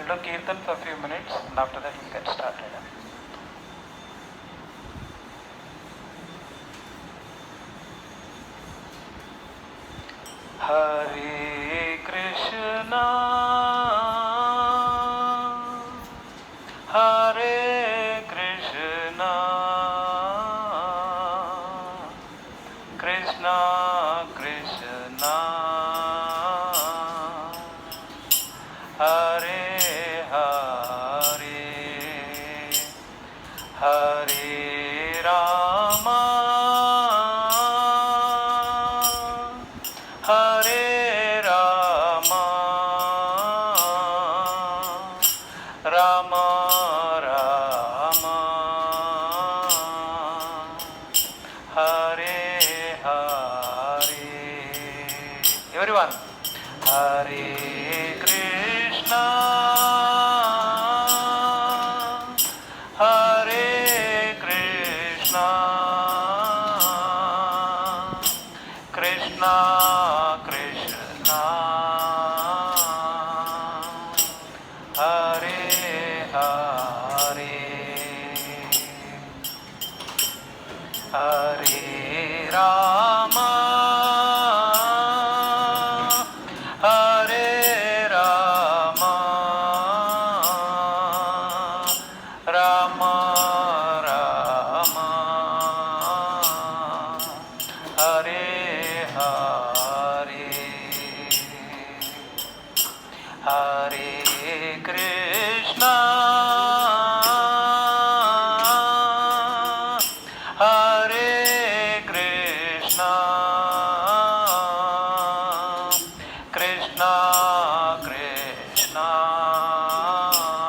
We'll do Kirtan for a few minutes and after that we'll get started. Hare Krishna, Hare Krishna, Krishna Krishna, Hare Hare, Hare Rama, Hare Rama, Rama Rama, Hare Hare. Everyone, Hare Krishna, Hare Krishna, Krishna Krishna, Hare Hare, Hare Rama, Hare Rama, Rama Rama, Hare Hare, Hare Krishna, Hare Krishna, Krishna Krishna, Hare Hare,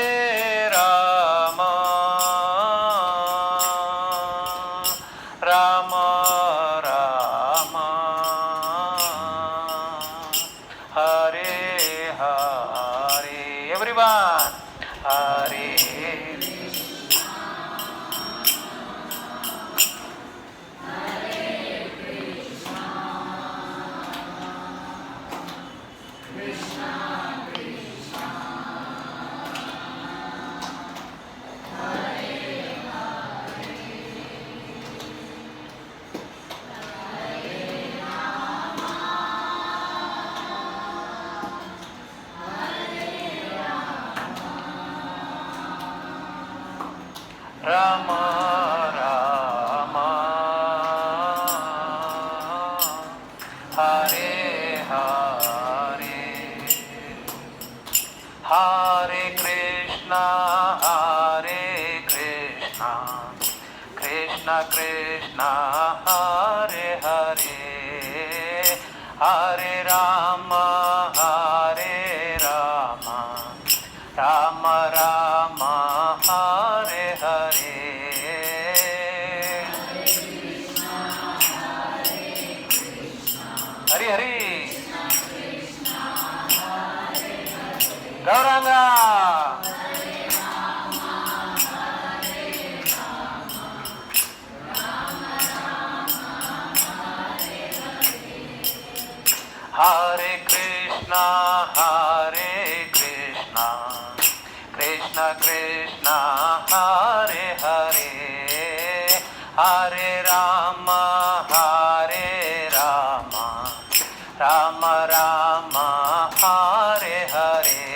Hare Rama, Hare Rama, Rama Rama, Hare Hare. Everyone, Hare Rama Rama, Hare Hare, Hare Krishna, Hare Krishna, Krishna Krishna, Hare Hare, Hare Rama, Hare Rama, Rama Rama, Hare Hare, Hare Hare, Gauranga, Hare Krishna, Hare Krishna, Krishna Krishna, Hare Hare, Hare Rama, Hare Rama, Rama Rama, Hare Hare,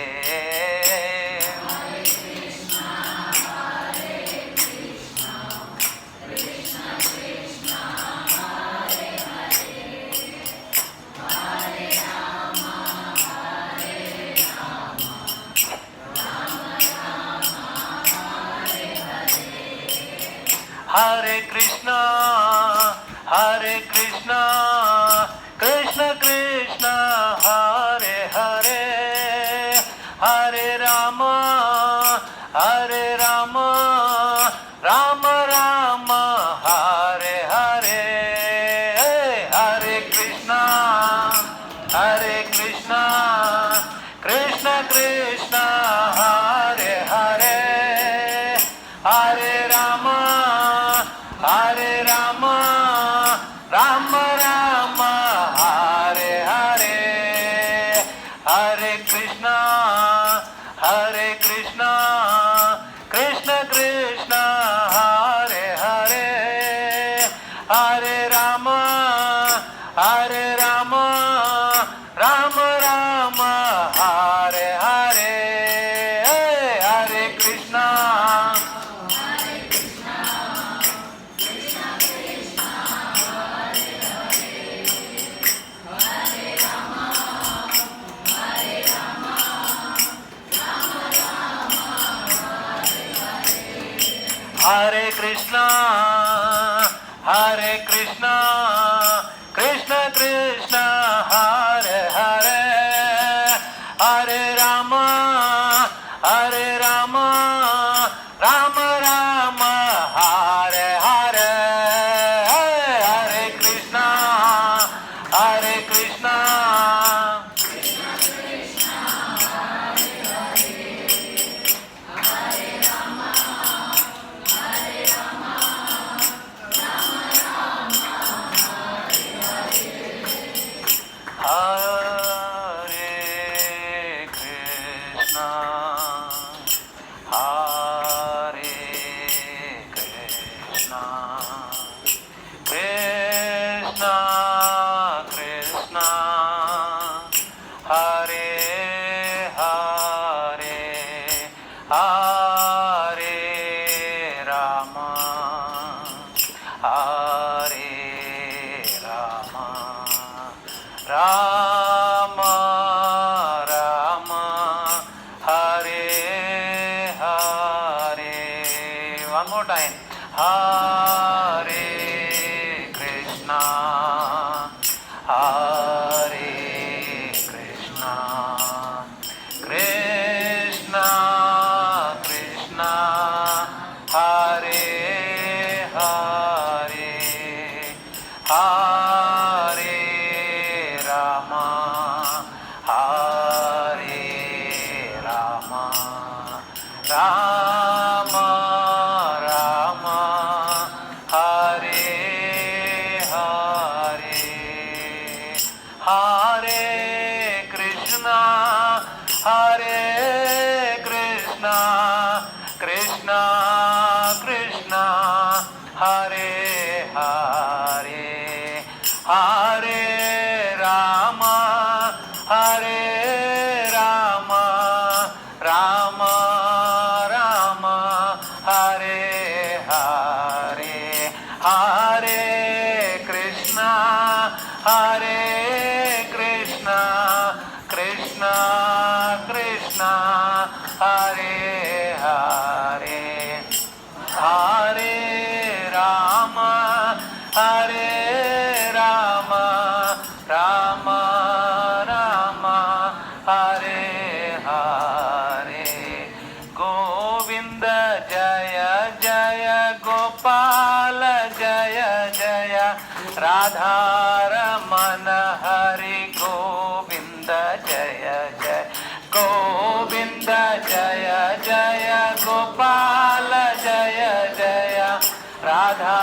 Hare Krishna, Hare Krishna, Krishna Krishna, Hare Hare, Hare Rama, Hare Rama, Rama Rama, Hare Hare, Hare Krishna, Hare Krishna, Krishna Krishna, Hare Rama Rama, Hare Hare, Hare Krishna, Hare Krishna, Krishna Krishna, Hare Hare, Hare Rama, Hare Rama, Rama Rama, Hare Hare, Hare Krishna. Hare Krishna, Hare Krishna, Krishna Krishna, Hare Hare, Hare Rama, Hare Rama, Rama Rama, Hare Hare, Hare Krishna, Hare Krishna. Hare Krishna, Hare Krishna, Krishna Krishna, Hare Hare, Hare Rama, Hare Rama, Rama Rama, Hare Hare. One more time. Hare Krishna, Hare Krishna, Krishna Krishna, Hare Hare, Hare Rama, Hare Rama, Rama Rama, Hare Hare, Hare Krishna, Hare Krishna, Krishna Krishna, Hare Hare, Hare Rama, Hare Rama, Rama Rama, Hare Hare, Hare Krishna, Hare Krishna, Krishna Krishna, Hare Hare, Hare Rama, Hare Rama, Rama Rama, Hare Hare. Govinda Jaya Jaya, Gopal Jaya Jaya, Radha Ramana Hari Govinda Jaya Jaya, Govinda Jaya Jaya, Gopal Jaya Jaya, Radha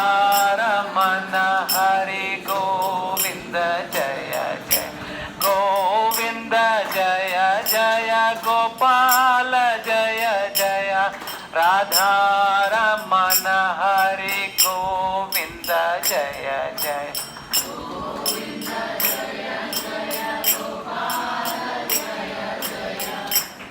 Ramana Hari Govinda Jaya Jaya, Govinda Jaya Jaya, Gopal Jaya Jaya, Radha Ramana Hari Govinda Jaya Jaya. Govinda Jaya Jaya, Gopal Jaya Jaya,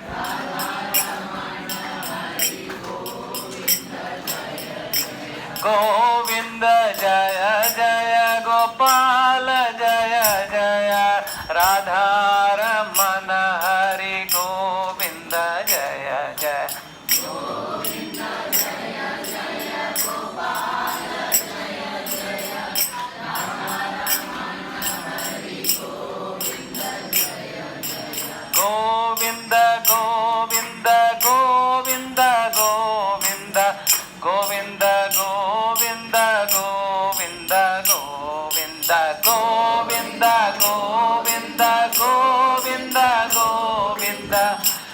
Radha Ramana Hari Govinda Jaya Jaya. Govinda Jaya Jaya, Gopal Jaya Jaya, Radha Ramana Hari Govinda Jaya Jaya. Govinda Govinda Govinda Govinda, Govinda Govinda Govinda Govinda, Govinda Govinda Govinda Govinda,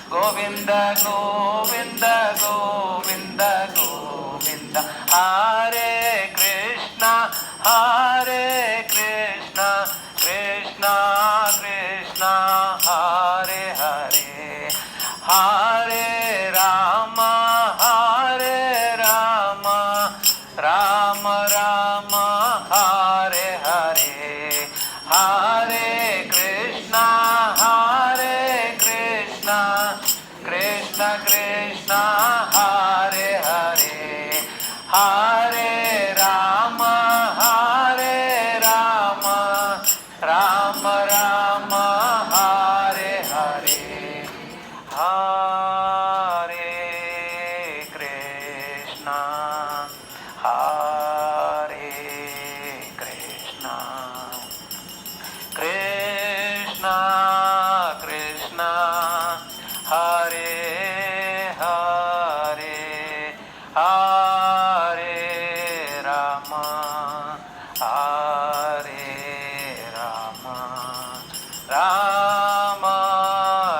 Govinda Govinda Govinda Govinda, Hare Krishna, Hare Krishna, Krishna Krishna, Hare Hare, Hare Rama, Hare Rama, Rama Rama, Hare Hare, Hare Krishna, Hare Krishna, Krishna Krishna, Hare Hare, Hare Rama, Hare Rama, Rama Rama, Hare Hare, Hare Krishna, Hare Krishna, Krishna Krishna, Hare Hare, Hare Rama, Hare Rama, Rama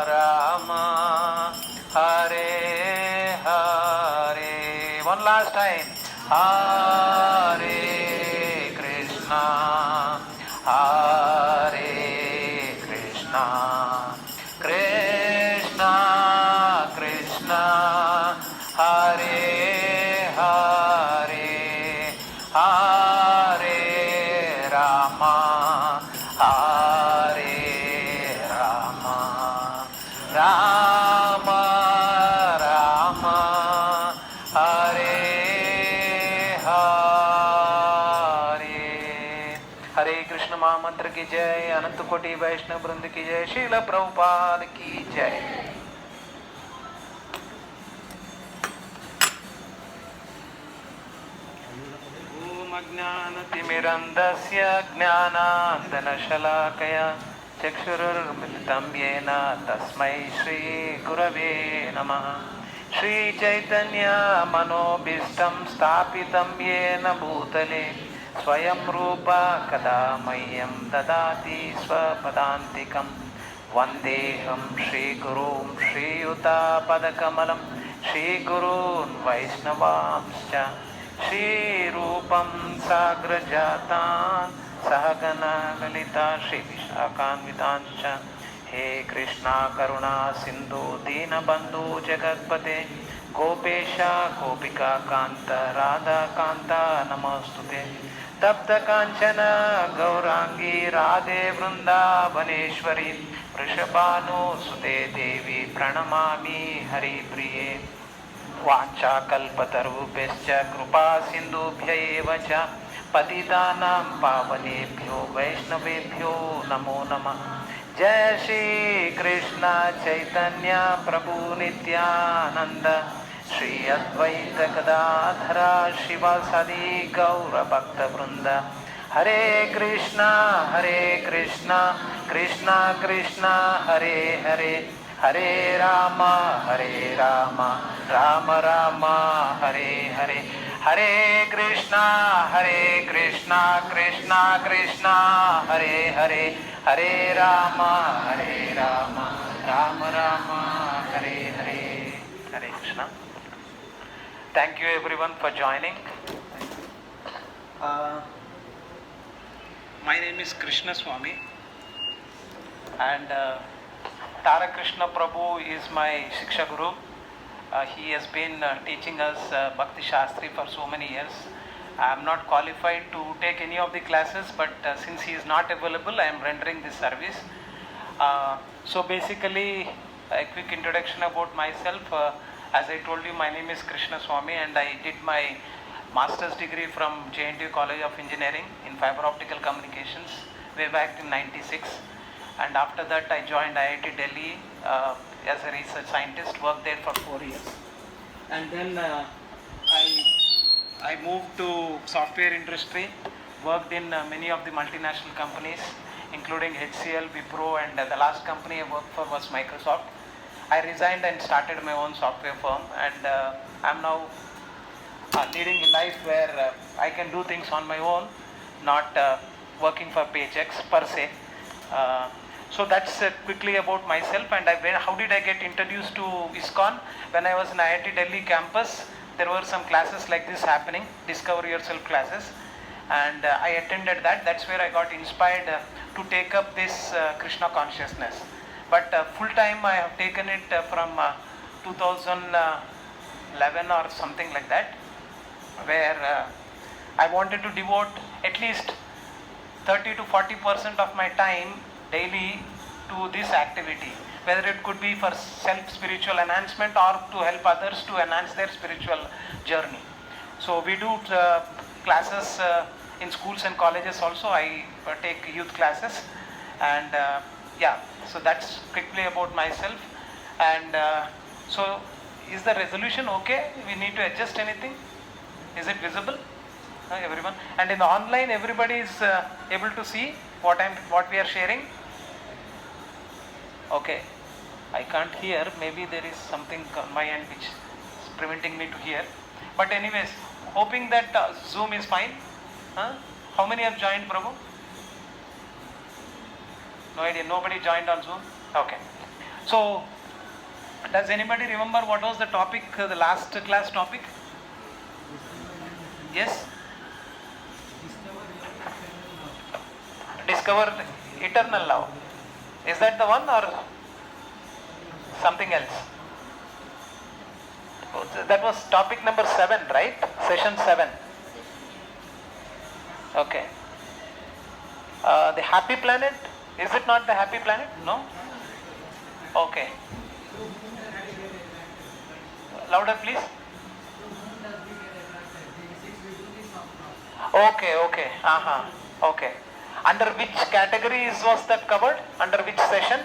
Rama, Hare Hare. One last time. Hare Krishna, Hare Krishna, Krishna Krishna, Hare Hare, Hare Rama, Hare Rama, Rama Rama, Hare Hare. हरे कृष्ण महामंत्र की जय, अनंत कोटि वैष्णव वृंद की जय, श्रील प्रभुपाद की जय. ओम अज्ञानतिमिरन्धस्य ज्ञानाञ्जनशलाकया चक्षुरुन्मिलितं येन तस्मै श्रीगुरवे नमः. श्रीचैतन्य मनोभीष्टं स्थापितं येन भूतले स्वयं रूप कदा मह्यं ददाति स्वपदान्तिकं. वन्देऽहं श्रीगुरुं श्रीयुतापदकमलं श्रीगुरून् वैष्णवांश्च श्रीरूपं साग्रजातान् सहगना ललिता श्रीविशाखान्वितांश्च. हे कृष्णा करुणा सिन्धु दीनबन्धु जगत्पते गोपेश गोपिका कान्त राधा कान्त नमोस्तुते. तप्त कांचन गौरांगी राधे वृंदावनेश्वरी वृषभानुसुते देवी प्रणमामि हरिप्रिये. वाञ्छाकल्पतरुभ्यश्च कृपा सिन्धुभ्य एव च पतितानां पावनेभ्यो वैष्णवेभ्यो नमो नमः. जय श्री कृष्ण चैतन्य प्रभु नित्यानंद, श्री अद्वैत गदाधर शिवासादि गौर भक्त वृंद. हरे कृष्णा कृष्णा कृष्णा हरे हरे, हरे राम राम राम हरे हरे. हरे कृष्णा कृष्णा कृष्णा हरे हरे, हरे Ram Ram Ram Hare Hare. Hare Krishna. Thank you everyone for joining. My name is Krishna Swami, and Tara Krishna Prabhu is my Shiksha Guru. He has been teaching us Bhakti Shastri for so many years. I am not qualified to take any of the classes, but since he is not available, I am rendering this service. So basically, a quick introduction about myself. As I told you, my name is Krishna Swami, and I did my master's degree from JNTU College of Engineering in Fiber Optical Communications way back in '96. And after that, I joined IIT Delhi as a research scientist, worked there for 4 years. And then I moved to software industry, worked in many of the multinational companies, including HCL, Wipro, and the last company I worked for was Microsoft. I resigned and started my own software firm, and I'm now leading a life where I can do things on my own, not working for paychecks per se. So that's quickly about myself. And how did I get introduced to ISKCON? When I was in IIT Delhi campus, there were some classes like this happening, Discover Yourself classes. and I attended that. That's where I got inspired to take up this Krishna consciousness. But full time I have taken it from 2011 or something like that, where I wanted to devote at least 30 to 40% of my time daily to this activity, whether it could be for self spiritual enhancement or to help others to enhance their spiritual journey. So we do classes in schools and colleges also. I take youth classes, and yeah, so that's quickly about myself. And so is the resolution okay? We need to adjust anything? Is it visible? Everyone? And in the online, everybody is able to see what we are sharing? Okay. I can't hear. Maybe there is something on my end which is preventing me to hear. But anyways, hoping that Zoom is fine. How many have joined, Prabhu? No idea. Nobody joined on Zoom? Okay. So, does anybody remember what was the topic, the last class topic? Yes? Discover eternal love. Is that the one or something else? That was topic number 7, right? Session 7. Okay. The happy planet. Is it not the happy planet? No? Okay. Louder please. Okay. Okay. Under which categories was that covered? Under which session?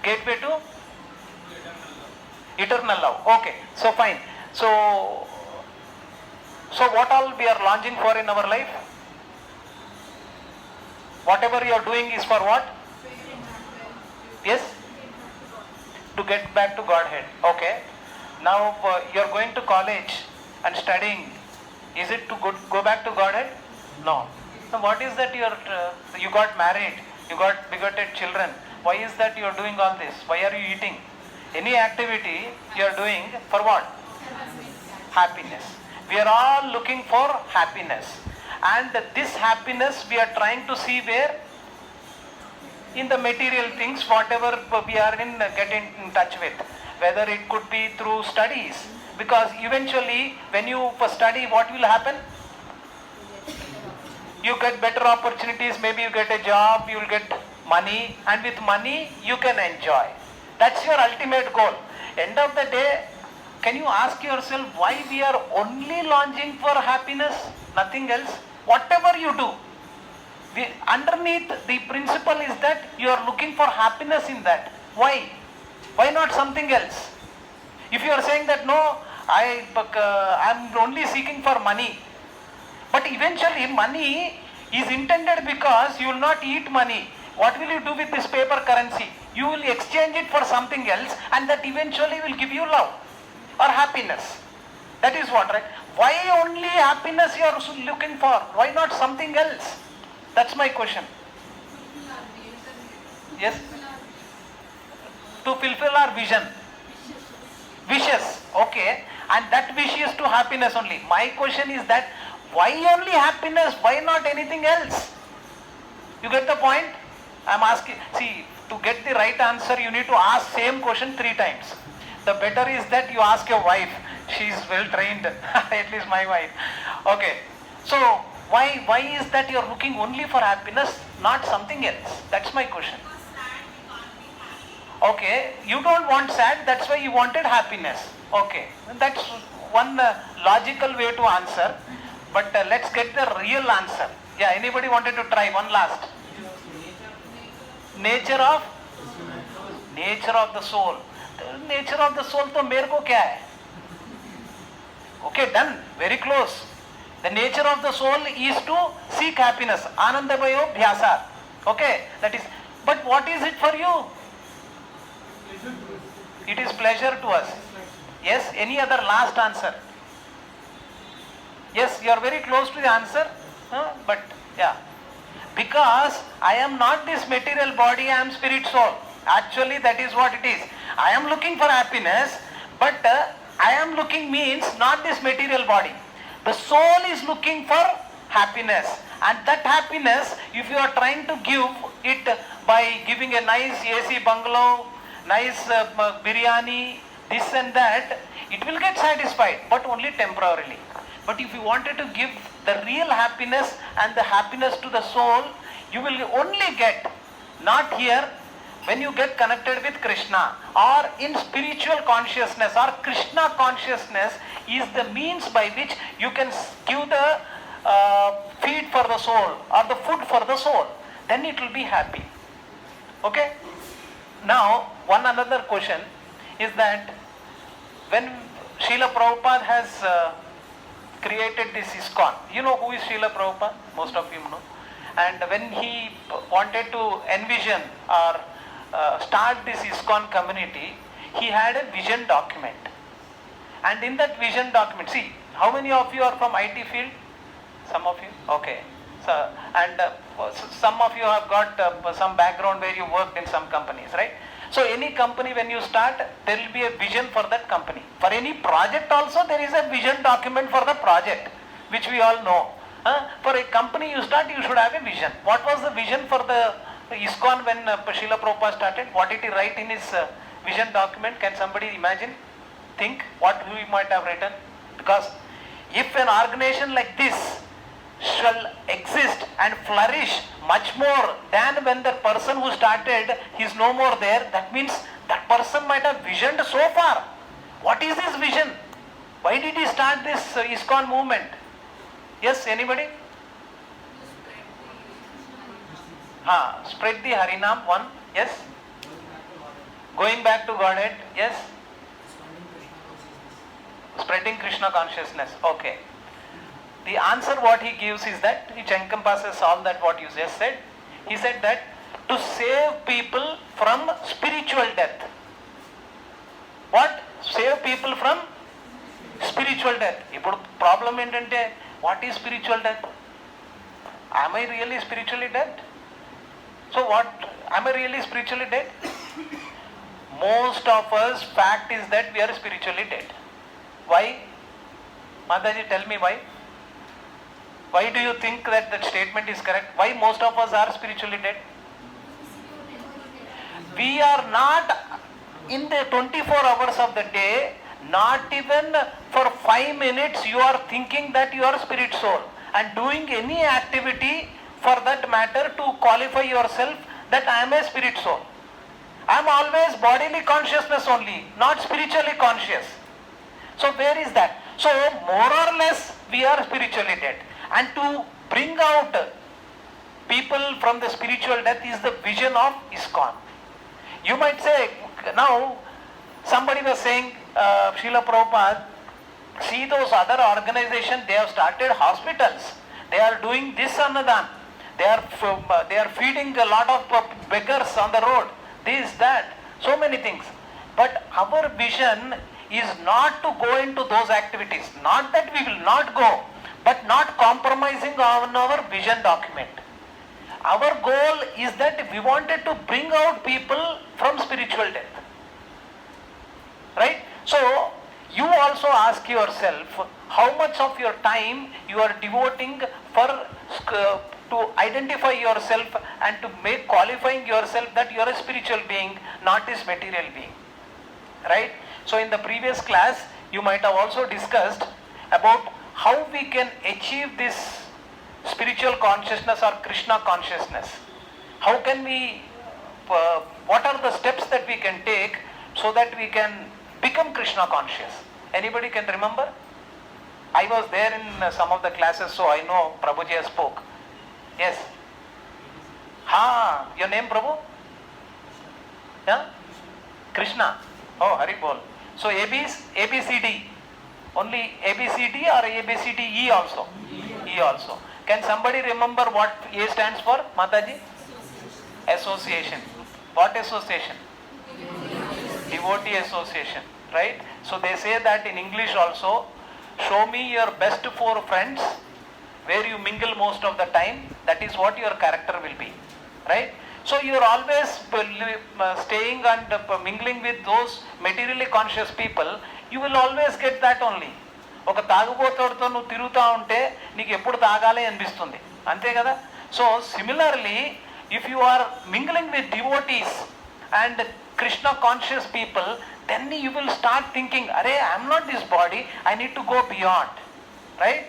Gateway to eternal love. Okay. So fine. So what all we are launching for in our life? Whatever you are doing is for what? Yes? To get back to Godhead. Okay. Now you are going to college and studying. Is it to go back to Godhead? No. So what is that you got married, you got begotten children. Why is that you are doing all this? Why are you eating? Any activity you are doing for what? Happiness. We are all looking for happiness. And this happiness we are trying to see where? In the material things, whatever we are getting in touch with. Whether it could be through studies. Because eventually when you study, what will happen? You get better opportunities, maybe you get a job, you will get money, and with money you can enjoy. That's your ultimate goal. End of the day, can you ask yourself why we are only launching for happiness, nothing else? Whatever you do, underneath the principle is that you are looking for happiness in that. Why? Why not something else? If you are saying that no, I am only seeking for money, but eventually money is intended because you will not eat money. What will you do with this paper currency? You will exchange it for something else, and that eventually will give you love or happiness. That is what, right? Why only happiness you are looking for? Why not something else? That's my question. Yes? To fulfill our vision. Wishes. Okay. And that wish is to happiness only. My question is that why only happiness? Why not anything else? You get the point? I am asking. See, to get the right answer, you need to ask same question 3 times. The better is that you ask your wife. She is well trained. At least my wife. Okay. So why is that you are looking only for happiness, not something else? That's my question. Okay. You don't want sad. That's why you wanted happiness. Okay. That's one logical way to answer. But let's get the real answer. Yeah. Anybody wanted to try one last? Nature of the soul. Nature of the soul to mere ko kya hai? Okay, done. Very close. The nature of the soul is to seek happiness. Anandavayo bhyasa. Okay, that is. But what is it for you? It is pleasure to us. Yes, any other last answer? Yes, you are very close to the answer. But yeah. Because I am not this material body, I am spirit soul. Actually, that is what it is. I am looking for happiness, but I am looking means not this material body. The soul is looking for happiness, and that happiness, if you are trying to give it by giving a nice AC bungalow, nice biryani, this and that, it will get satisfied, but only temporarily. But if you wanted to give the real happiness and the happiness to the soul, you will only get, not here, when you get connected with Krishna or in spiritual consciousness or Krishna consciousness is the means by which you can give the feed for the soul or the food for the soul. Then it will be happy. Okay? Now, one another question is that when Srila Prabhupada has created this ISKCON, you know who is Srila Prabhupada? Most of you know. And when he wanted to envision or start this ISKCON community, he had a vision document. And in that vision document, see, how many of you are from IT field? Some of you? Okay. So, and some of you have got some background where you worked in some companies, right? So any company when you start, there will be a vision for that company. For any project also, there is a vision document for the project, which we all know. For a company you start, you should have a vision. What was the vision for the ISKCON when Srila Prabhupada started? What did he write in his vision document? Can somebody imagine? Think what he might have written? Because if an organization like this shall exist and flourish much more than when the person who started is no more there, that means that person might have visioned so far. What is his vision? Why did he start this ISKCON movement? Yes, anybody? Spread the Harinam, one. Yes. Going back to Godhead. Yes. Spreading Krishna consciousness. Okay. The answer what he gives is that, which encompasses all that what you just said. He said that to save people from spiritual death. What? Save people from spiritual death. Ippudu problem entante, what is spiritual death? Am I really spiritually dead? So what? Am I really spiritually dead? Most of us, fact is that we are spiritually dead. Why? Mataji, tell me why. Why do you think that that statement is correct? Why most of us are spiritually dead? We are not in the 24 hours of the day, not even for 5 minutes you are thinking that you are spirit soul and doing any activity for that matter to qualify yourself that I am a spirit soul. I am always bodily consciousness only, not spiritually conscious. So where is that? So more or less we are spiritually dead. And to bring out people from the spiritual death is the vision of ISKCON. You might say, now somebody was saying, Srila Prabhupada, see those other organizations, they have started hospitals. They are doing this annadan. They are feeding a lot of beggars on the road. This, that, so many things. But our vision is not to go into those activities. Not that we will not go, but not compromising on our vision document. Our goal is that we wanted to bring out people from spiritual death. Right? So, you also ask yourself how much of your time you are devoting for to identify yourself and to make qualifying yourself that you are a spiritual being, not a material being. Right? So in the previous class, you might have also discussed about how we can achieve this spiritual consciousness or Krishna consciousness. How can we, what are the steps that we can take so that we can become Krishna conscious? Anybody can remember? I was there in some of the classes, so I know Prabhuji spoke. Yes. Your name Prabhu? Yeah? Krishna. Oh, Hari Bol. So ABCD. Only ABCD or ABCDE also? E also. Can somebody remember what A stands for, Mataji? Association. What association? Devotee association. Right? So they say that in English also, show me your best 4 friends where you mingle most of the time. That is what your character will be. Right? So you are always staying and mingling with those materially conscious people. You will always get that only. ఒక తాగుబోతుడితో నువ్వు తిరుగుతూ ఉంటే నీకు ఎప్పుడు తాగాలి అనిపిస్తుంది, అంతే కదా. So similarly if you are mingling with devotees and Krishna conscious people, then you will start thinking, Arey, I am not this body, I need to go beyond, right?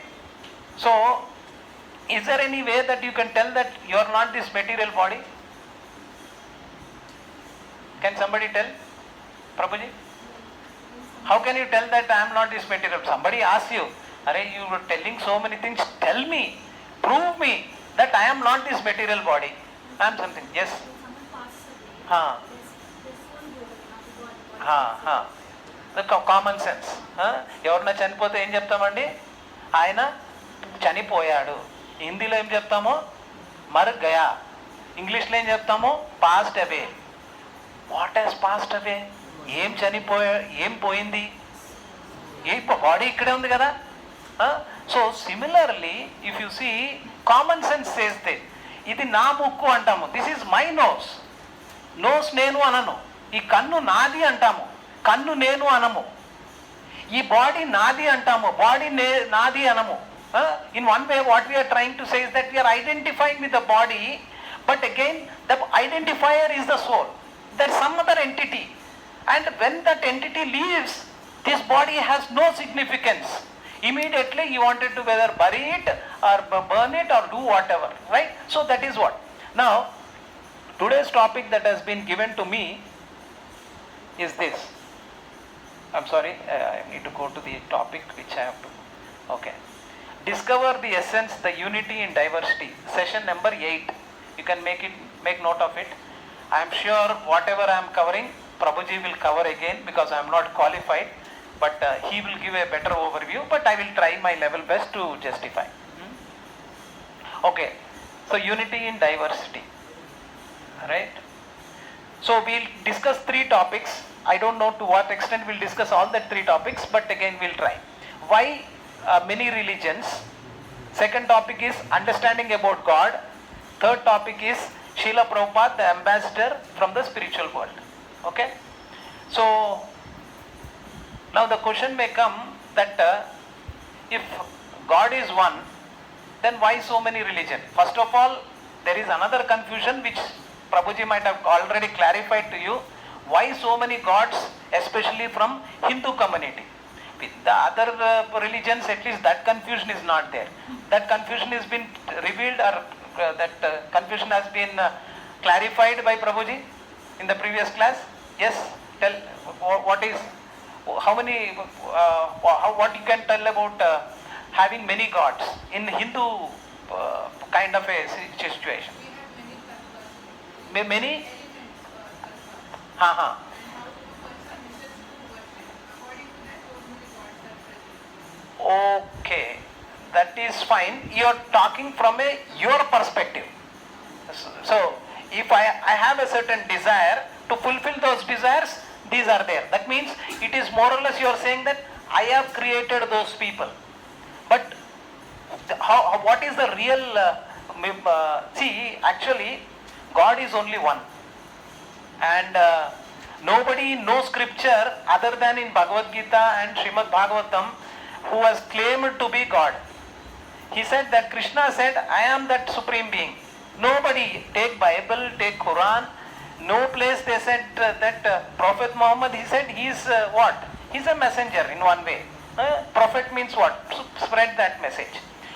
So is there any way that you can tell that you are not this material body? Can somebody tell? Prabhuji, how can you tell that I am not this material? Somebody asks you, Arey, you were telling so many things, tell me, prove me that I am not this material body. I am something. Yes. Common sense. ఎవరన్నా చనిపోతే ఏం చెప్తామండి? ఆయన చనిపోయాడు. హిందీలో ఏం చెప్తాము? మర్ గయా. ఇంగ్లీష్లో ఏం చెప్తాము? Passed away. What has passed away? ఏం ఏం పోయింది? ఏ బాడీ ఇక్కడే ఉంది కదా. So similarly if you see common sense చేస్తే ఇది నా ముక్కు అంటాము, this is my nose. Nose నేను అనను. ఈ కన్ను నాది అంటాము, కన్ను నేను అనము. ఈ బాడీ నాది అంటాము, బాడీ నాది అనము. In one way what we are trying to say is that we are identifying with the body, but again the identifier is the soul. That some other entity, and when that entity leaves this body has no significance. Immediately you wanted to whether bury it or burn it or do whatever, right? So that is what. Now today's topic that has been given to me is this. I'm sorry, I need to go to the topic which I have to. Okay. Discover the essence, the unity in diversity. Session number 8. You can make note of it. I am sure whatever I am covering, Prabhuji will cover again because I am not qualified. But he will give a better overview, but I will try my level best to justify. Okay, so unity in diversity, right? So we'll discuss 3 topics. I don't know to what extent we'll discuss all the 3 topics, but again we'll try. Why many religions? Second topic is understanding about God. Third topic is Srila Prabhupada, the ambassador from the spiritual world. Okay, so now the question may come that if God is one, then why so many religions? First of all, there is another confusion which Prabhuji might have already clarified to you. Why so many gods, especially from Hindu community? With the other religions, at least that confusion is not there. That confusion has been revealed, or that confusion has been clarified by Prabhuji in the previous class. Yes, tell what is. How many, what you can tell about having many gods in Hindu kind of a situation? Many? Okay, that is fine. You are talking from your perspective. So, if I have a certain desire, to fulfill those desires, these are there. That means it is more or less you are saying that I have created those people. But what is the real, see, actually God is only one. And nobody knows scripture other than in Bhagavad Gita and Srimad Bhagavatam who has claimed to be God. He said that Krishna said, I am that supreme being. Nobody, take Bible, take Quran, no place they said that Prophet Muhammad, he said he is what? He is a messenger in one way. Prophet means what? Spread that message.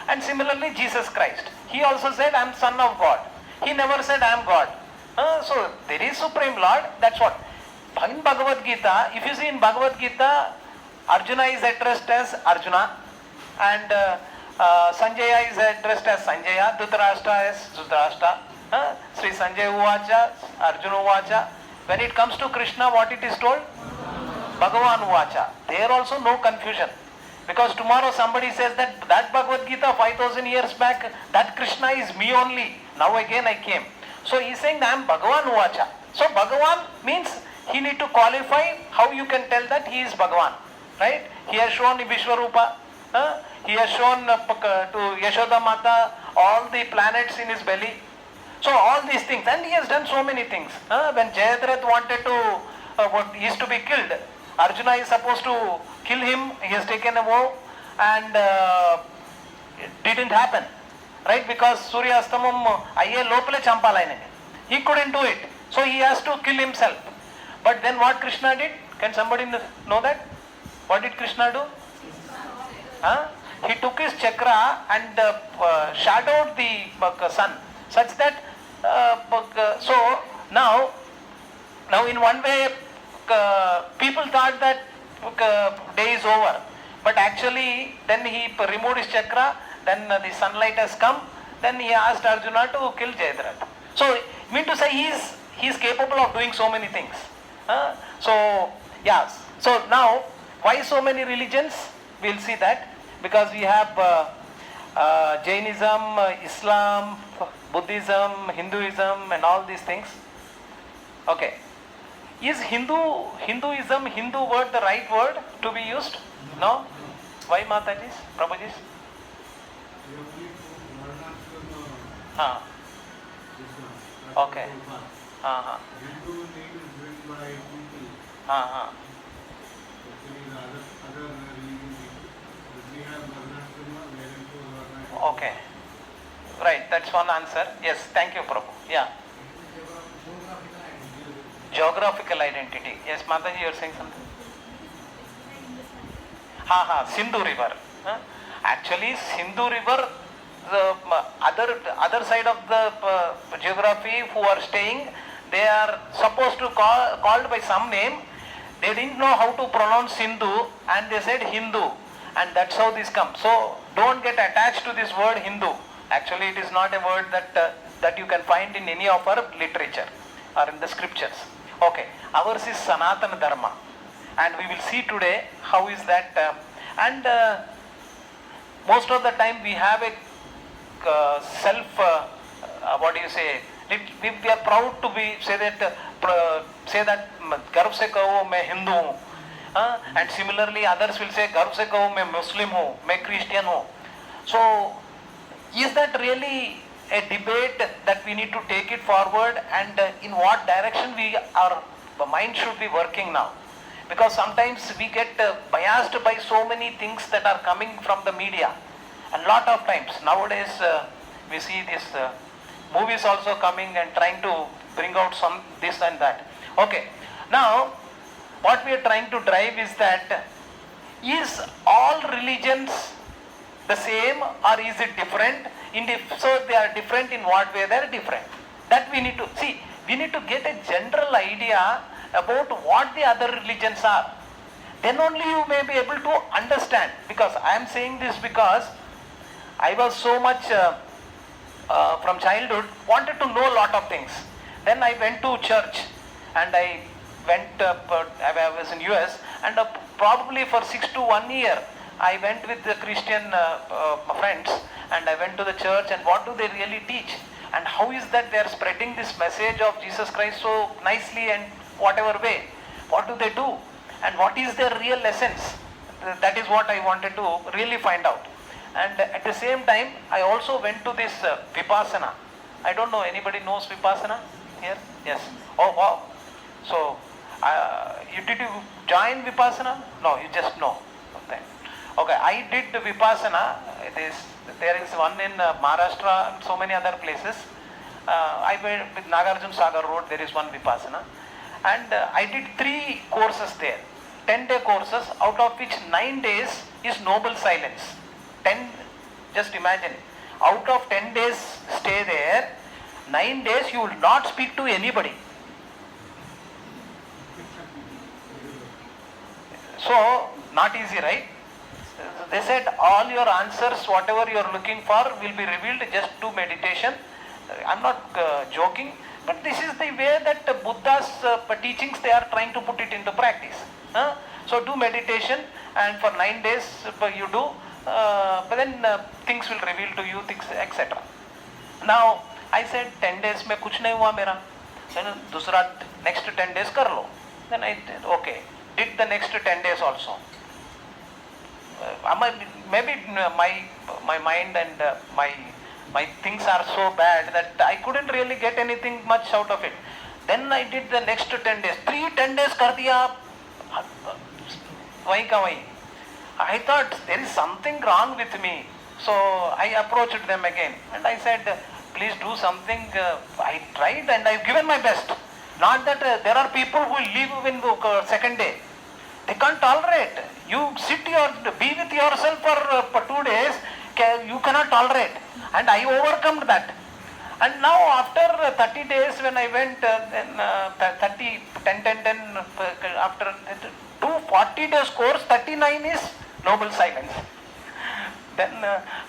And similarly Jesus Christ, he also said I am son of God. He never said I am God. So there is Supreme Lord, that's what. In Bhagavad Gita, if you see in Bhagavad Gita, Arjuna is addressed as Arjuna, and Sanjaya is addressed as Sanjaya, Dhritarashtra as Dhritarashtra. Sri Sanjay Uvacha, Arjuna Uvacha. When it comes to Krishna, what it is told? Bhagavan Uvacha. There also no confusion. Because tomorrow somebody says that Bhagavad Gita 5000 years back, that Krishna is me only. Now again I came. So he is saying I am Bhagavan Uvacha. So Bhagavan means he need to qualify how you can tell that he is Bhagavan. Right? He has shown Vishwarupa. He has shown to Yashoda Mata all the planets in his belly. So all these things, and he has done so many things. When Jayadratha wanted to, he is to be killed, Arjuna is supposed to kill him, he has taken a vow, and it didn't happen, right? Because Surya Astamam ayye lopale champalainani. He couldn't do it, so he has to kill himself. But then what Krishna did? Can somebody know that? What did Krishna do? He took his chakra and shadowed the sun, such that so now in one way people thought that day is over, but actually then he removed his chakra, then the sunlight has come, then he asked Arjuna to kill Jayadratha. So mean to say he is capable of doing so many things. So yes, so now why so many religions? We'll see that, because we have Jainism, Islam, Buddhism, Hinduism and all these things. Okay. Is Hinduism, Hindu word the right word to be used? No? Why Matajis, Prabhujis? Okay. Hindu name is written by people. Okay. Right, that's one answer. Yes, thank you, Prabhu. Yeah. Geographical identity. Yes, Mataji, you are saying something? Sindhu River. Actually, Sindhu River, the other side of the geography who are staying, they are supposed to called by some name. They didn't know how to pronounce Sindhu and they said Hindu, and that's how this comes. So don't get attached to this word Hindu. Actually, it is not a word that you can find in any of our literature or in the scriptures. Okay, ours is Sanatana Dharma, and we will see today how is that. Most of the time we have a what do you say? We are proud to say that गर्व से कहो मैं हिंदू हूँ, and similarly others will say गर्व से कहो मैं Muslim हूँ, मैं Christian हूँ. So is that really a debate that we need to take it forward, and in what direction our mind should be working now? Because sometimes we get biased by so many things that are coming from the media. A lot of times nowadays we see these movies also coming and trying to bring out some this and that. Okay, now what we are trying to drive is that, is all religions the same or is it different? So they are different in what way they are different? That we need to see. We need to get a general idea about what the other religions are. Then only you may be able to understand. Because I am saying this because I was so much from childhood wanted to know a lot of things. Then I went to church and I was in US, and probably for 6 to 1 year I went with the Christian friends, and I went to the church, and what do they really teach, and how is that they are spreading this message of Jesus Christ so nicely and whatever way, what do they do, and what is their real essence? That is what I wanted to really find out. And at the same time I also went to this Vipassana. I don't know, anybody knows Vipassana here? Yes. Oh wow. So did you join Vipassana? No, you just know. Okay, I did Vipassana. There is one in Maharashtra and so many other places. I went with Nagarjuna Sagar Road, there is one Vipassana. And I did 3 courses there. 10-day courses, out of which 9 days is noble silence. Just imagine, out of 10 days stay there, 9 days you will not speak to anybody. So, not easy, right? They said all your answers, whatever you are looking for, will be revealed. Just do meditation. I'm not joking, but this is the way that Buddha's teachings, they are trying to put it into practice. So do meditation, and for 9 days you do, but then things will reveal to you, things, etc. Now I said 10 days में कुछ नहीं हुआ मेरा, then दूसरा next 10 days कर लो. Then I did, okay, did the next 10 days also. Maybe my mind and my things are so bad that I couldn't really get anything much out of it. Then I did the next 10 days. 10 days कर दिया, वहीं का वहीं. I thought there is something wrong with me. So I approached them again and I said, please do something. I tried and I've given my best. Not that there are people who live in the second day. They can't tolerate. You be with yourself for 2 days, you cannot tolerate. And I overcome that. And now after 30 days when I went, 10, after 40 days course, 39 is noble silence. Then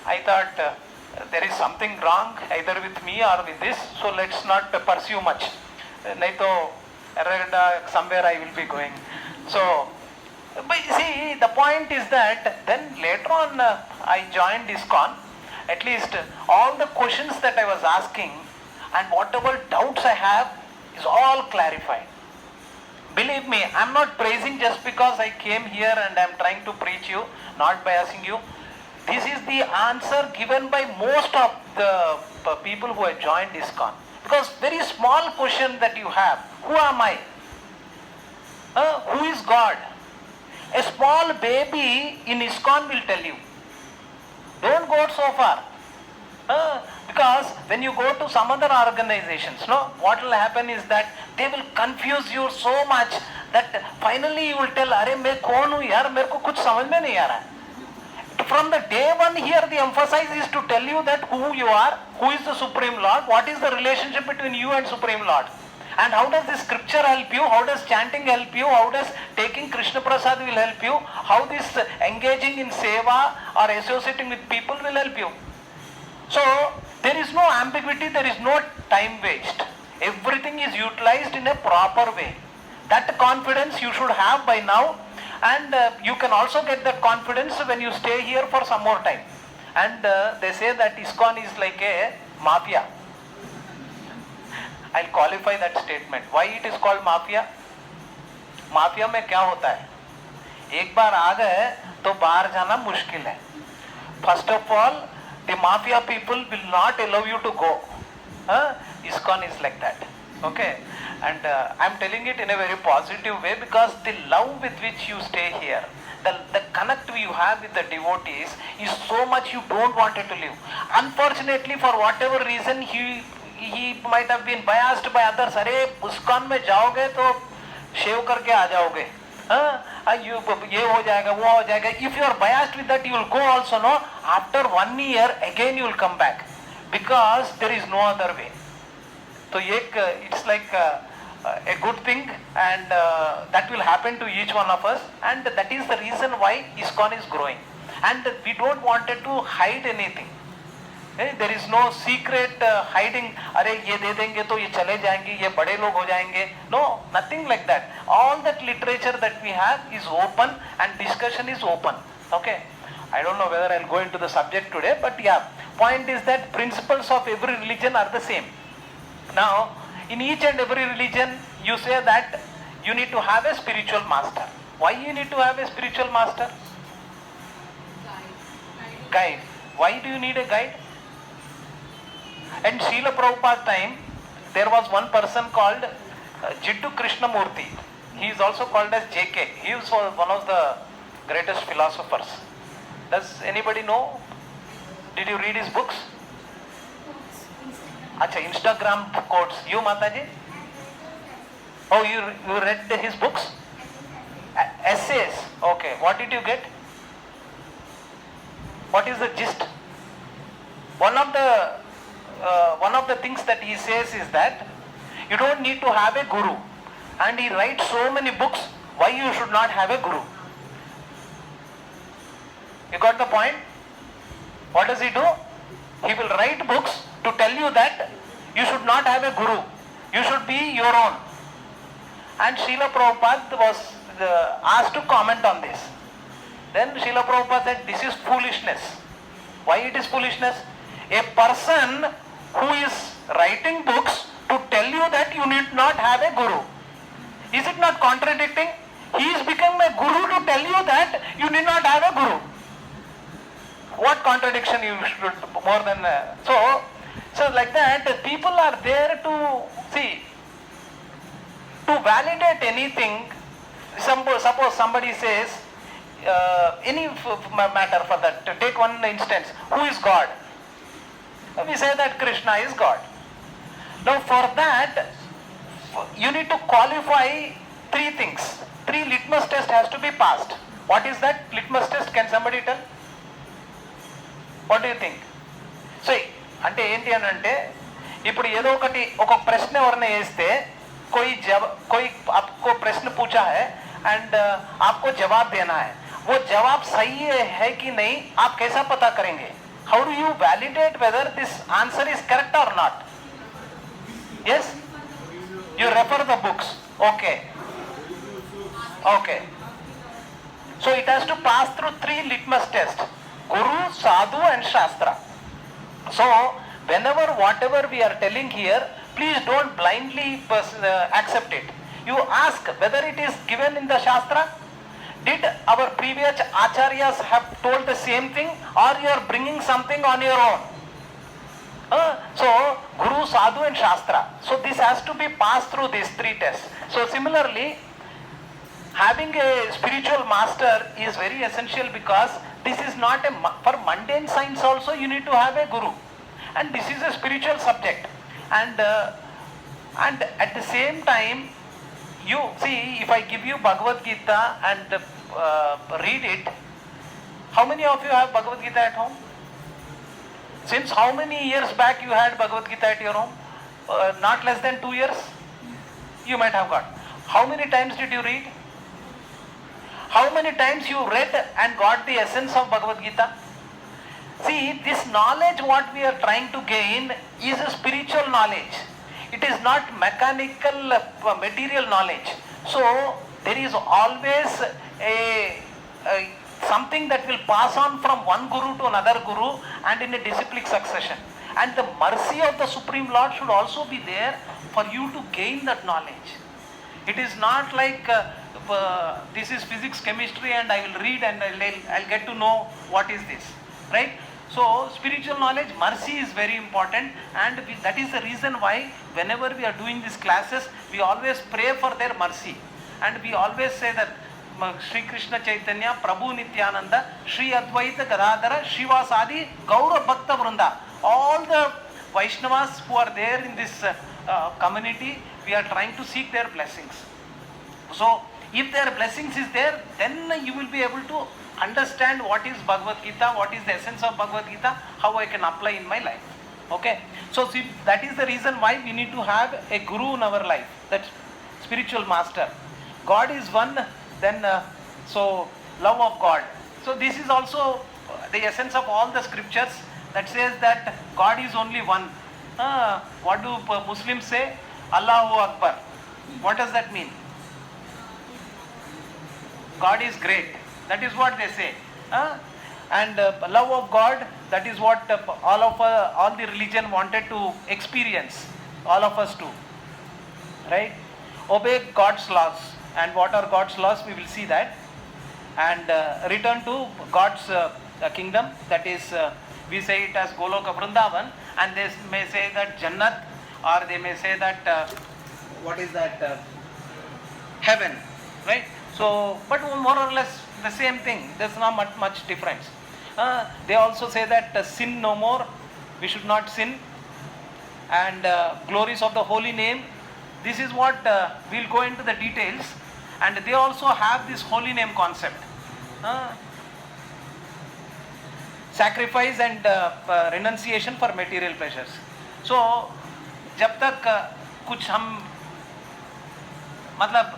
I thought there is something wrong either with me or with this, so let's not pursue much. Naito, somewhere I will be going. So, but see, the point is that then later on I joined ISKCON. At least all the questions that I was asking and whatever doubts I have is all clarified. Believe me, I am not praising just because I came here and I am trying to preach you, not biasing you. This is the answer given by most of the people who have joined ISKCON. Because very small question that you have, who am I? Who is God? A small baby in ISKCON will tell you. Don't go so far. Because when you go to some other organizations, what will happen is that they will confuse you so much that finally you will tell, "Arey, मैं कौन हूँ यार? मेरे को कुछ समझ में नहीं आ रहा है." From the day one here, the emphasis is to tell you that who you are, who is the Supreme Lord, what is the relationship between you and Supreme Lord. And how does this scripture help you? How does chanting help you? How does taking Krishna Prasad will help you? How this engaging in seva or associating with people will help you? So, there is no ambiguity, there is no time waste. Everything is utilized in a proper way. That confidence you should have by now, and you can also get that confidence when you stay here for some more time. And they say that ISKCON is like a mafia. I'll qualify that statement. Why it is called mafia? Mafia में क्या होता है? एक बार आ गए तो बाहर जाना मुश्किल है. First of all, the mafia people will not allow you to go. ISKCON is like that. Okay, and I'm telling it in a very positive way because the love with which you stay here, the connect you have with the devotees is so much you don't want it to leave. Unfortunately, for whatever reason, he might have been biased by others. अरे ISKCON में जाओगे तो शेव करके आ जाओगे, ये हो जाएगा वो हो जाएगा. If you are biased with that, you will go also. No, after 1 year again you will come back because there is no other way. So it's like a good thing, and that will happen to each one of us, and that is the reason why ISKCON is growing. And we don't want to hide anything. There is no secret hiding. अरे ये दे देंगे तो ये चले जाएंगे, ये बड़े लोग हो जाएंगे. No, nothing like that. All that literature that we have is open and discussion is open. Okay. I don't know whether I'll go into the subject today, but yeah, point is that principles of every religion are the same. Now, in each and every religion, you say that you need to have a spiritual master. Why you need to have a spiritual master? Guide. Why do you need a guide? And Srila Prabhupada's time, there was one person called Jiddu Krishnamurti. He is also called as JK. He was one of the greatest philosophers. Does anybody know? Did you read his books? Acha, Instagram quotes. You, Mataji? Oh, you read his books? Essays. Okay. What did you get? What is the gist? One of the things that he says is that you don't need to have a guru. And he writes so many books. Why you should not have a guru? You got the point? What does he do? He will write books to tell you that you should not have a guru. You should be your own. And Srila Prabhupada was asked to comment on this. Then Srila Prabhupada said, this is foolishness. Why it is foolishness? A person who is writing books to tell you that you need not have a guru. Is it not contradicting? He is becoming a guru to tell you that you need not have a guru. What contradiction you should more than so like that people are there to see, to validate anything. Suppose somebody says any matter for that. Take one instance. Who is God? We say that Krishna is God. Now for that, you need to qualify three things. Three litmus test has to be passed. What is that litmus test? Can somebody tell? What do you think? So, అంటే ఏంటి అని అంటే ఇప్పుడు ఏదో ఒకటి ఒక ప్రశ్న ఎవరైనా వేస్తే कोई आपको प्रश्न पूछा है एंड आपको जवाब देना है, वो जवाब सही है कि नहीं आप कैसा पता करेंगे? How do you validate whether this answer is correct और not? Yes, you refer the books. Okay. So it has to pass through three litmus tests: Guru, Sadhu and Shastra. So whenever whatever we are telling here, please don't blindly accept it. You ask whether it is given in the Shastra. Did our previous acharyas have told the same thing, or you are bringing something on your own? So Guru, Sadhu and Shastra. So this has to be passed through these three tests. So similarly, having a spiritual master is very essential, because this is not for mundane science also you need to have a guru, and this is a spiritual subject, and at the same time, you see, if I give you Bhagavad Gita and read it, how many of you have Bhagavad Gita at home? Since how many years back you had Bhagavad Gita at your home? Not less than 2 years you might have got. How many times did you read? How many times you read and got the essence of Bhagavad Gita? See, this knowledge what we are trying to gain is a spiritual knowledge. It is not mechanical material knowledge. So there is always a something that will pass on from one guru to another guru, and in a disciplic succession. And the mercy of the Supreme Lord should also be there for you to gain that knowledge. It is not like this is physics, chemistry, and I will read and I'll get to know what is this, right? So spiritual knowledge, mercy is very important, and that is the reason why whenever we are doing these classes, we always pray for their mercy, and we always say that Shri Krishna Chaitanya, Prabhu Nityananda, Shri Advaita Gadadhara, Shivasadi, Gaura Bhakta Vrinda, all the Vaishnavas who are there in this community, we are trying to seek their blessings. So if their blessings is there, then you will be able to understand what is Bhagavad Gita, what is the essence of Bhagavad Gita, how I can apply in my life. Okay, so see, that is the reason why we need to have a guru in our life, that spiritual master. God is one, then so love of God. So this is also the essence of all the scriptures that says that God is only one. What do Muslims say? Allahu Akbar. What does that mean? God is great. That is what they say. And love of God, that is what all the religion wanted to experience, all of us too, right? Obey God's laws. And what are God's laws? We will see that. And return to God's kingdom, that is, we say it as Goloka Vrindavan, and they may say that Jannat, or they may say that, what is that? Heaven, right? So, but more or less the same thing. There's not much difference. They also say that sin no more, we should not sin, and glories of the holy name. This is what we'll go into the details, and they also have this holy name concept. Sacrifice and renunciation for material pleasures. So जब तक कुछ हम मतलब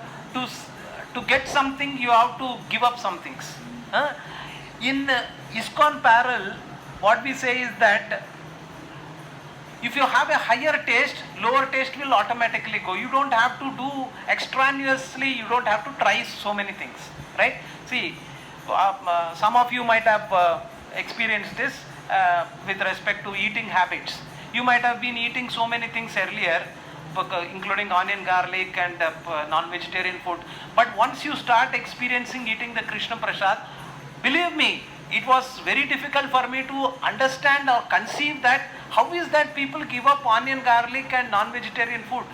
to get something you have to give up some things. In ISKCON parallel, what we say is that if you have a higher taste, lower taste will automatically go. You don't have to do extraneously, you don't have to try so many things, right? See, some of you might have experienced this with respect to eating habits. You might have been eating so many things earlier, including onion, garlic and non-vegetarian food. But once you start experiencing eating the Krishna Prasad, believe me, it was very difficult for me to understand or conceive that how is that people give up onion, garlic and non-vegetarian food.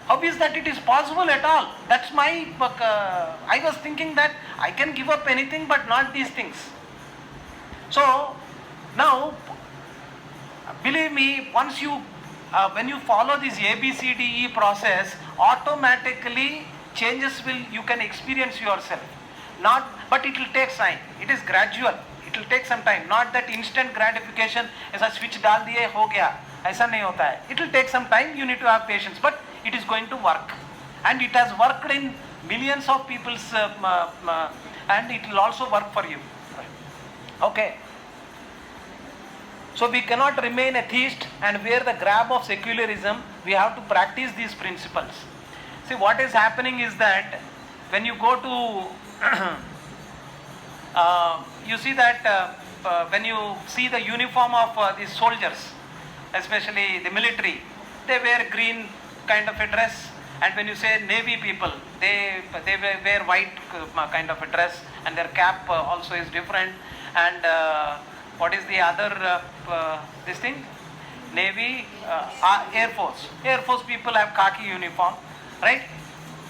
How is that it is possible at all? That's my, I was thinking that I can give up anything but not these things. So, now, believe me, once you, when you follow this ABCDE process, automatically changes you can experience yourself. Not, but it will take time. It is gradual. It will take some time. Not that instant gratification, ऐसा switch डाल दिए हो गया. ऐसा नहीं होता है. It will take some time. You need to have patience. But it is going to work, and it has worked in millions of people's, and it will also work for you. Okay. So we cannot remain atheist and wear the grab of secularism. We have to practice these principles. See, what is happening is that when you go to you see that when you see the uniform of these soldiers, especially the military, they wear green kind of a dress, and when you say navy people, they wear white kind of a dress, and their cap also is different. And what is the other this thing? Navy, Air Force. Air Force people have khaki uniform, right?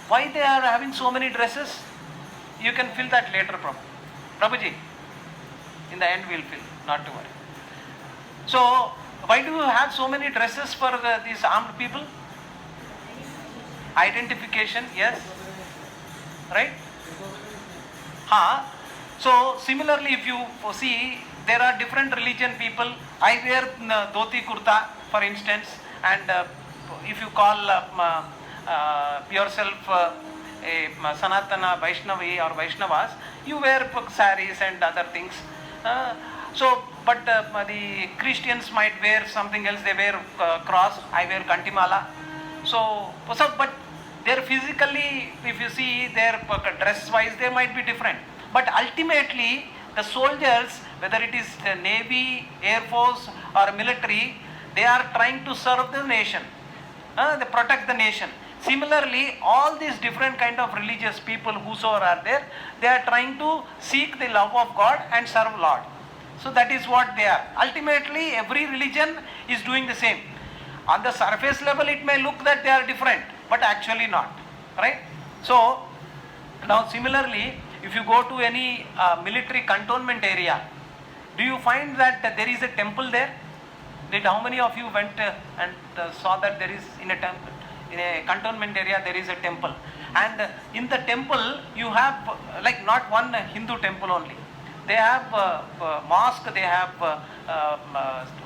Why they are having so many dresses? You can fill that later, Prabhuji. In the end, we'll fill, not to worry. So, why do you have so many dresses for these armed people? Identification, yes, right? So similarly, if you see, there are different religion people. I wear dhoti kurta, for instance, and if you call yourself a Sanatana Vaishnavi or Vaishnavas, you wear saris and other things. But the Christians might wear something else. They wear cross. I wear kantimala. So, but they're physically, if you see their dress wise, they might be different. But ultimately, the soldiers, whether it is the Navy, Air Force or military, they are trying to serve the nation. They protect the nation. Similarly, all these different kind of religious people, whosoever are there, they are trying to seek the love of God and serve Lord. So that is what they are. Ultimately, every religion is doing the same. On the surface level, it may look that they are different, but actually not, right? So, now similarly, if you go to any military cantonment area, do you find that there is a temple there? How many of you went and saw that there is in a cantonment area there is a temple? And in the temple, you have like not one Hindu temple only. They have mosque, they have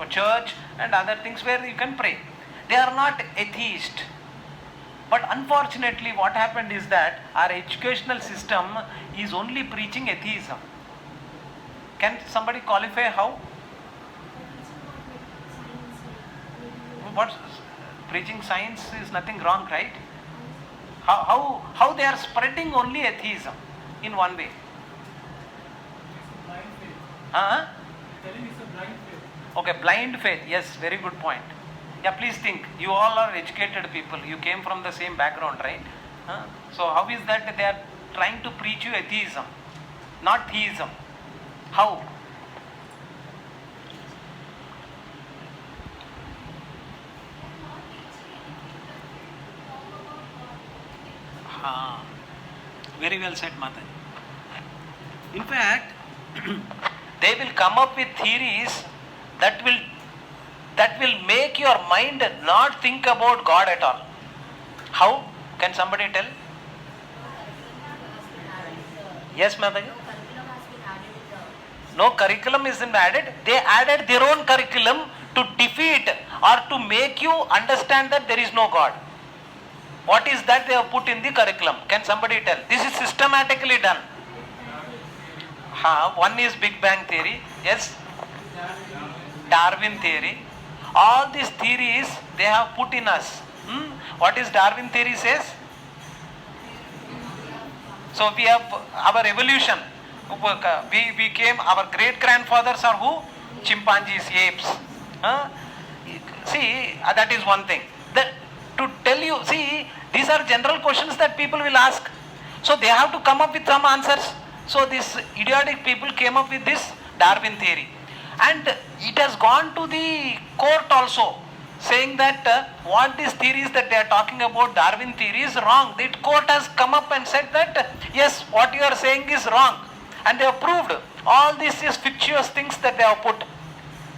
church and other things where you can pray. They are not atheist. But unfortunately, what happened is that our educational system is only preaching atheism. Can somebody qualify how? What's preaching science is nothing wrong, right? How they are spreading only atheism in one way? Telling it's a blind faith. Okay, blind faith. Yes, very good point. Yeah, please think. You all are educated people. You came from the same background, right? So how is that they are trying to preach you atheism, not theism? How? Very well said, Mata. In fact, they will come up with theories that will make your mind not think about God at all. How? Can somebody tell? Yes, Mata. No curriculum isn't added. They added their own curriculum to defeat or to make you understand that there is no God. What is that they have put in the curriculum? Can somebody tell? This is systematically done. One is Big Bang theory. Yes. Darwin theory. All these theories they have put in us. What is Darwin theory says? So we have our evolution. We became, our great grandfathers are who? Chimpanzees, apes. See, that is one thing. To tell you, see, these are general questions that people will ask. So they have to come up with some answers. So these idiotic people came up with this Darwin theory. And it has gone to the court also. saying that what these theories that they are talking about, Darwin theory, is wrong. The court has come up and said that yes, what you are saying is wrong, and they have proved all these is fictitious things that they have put.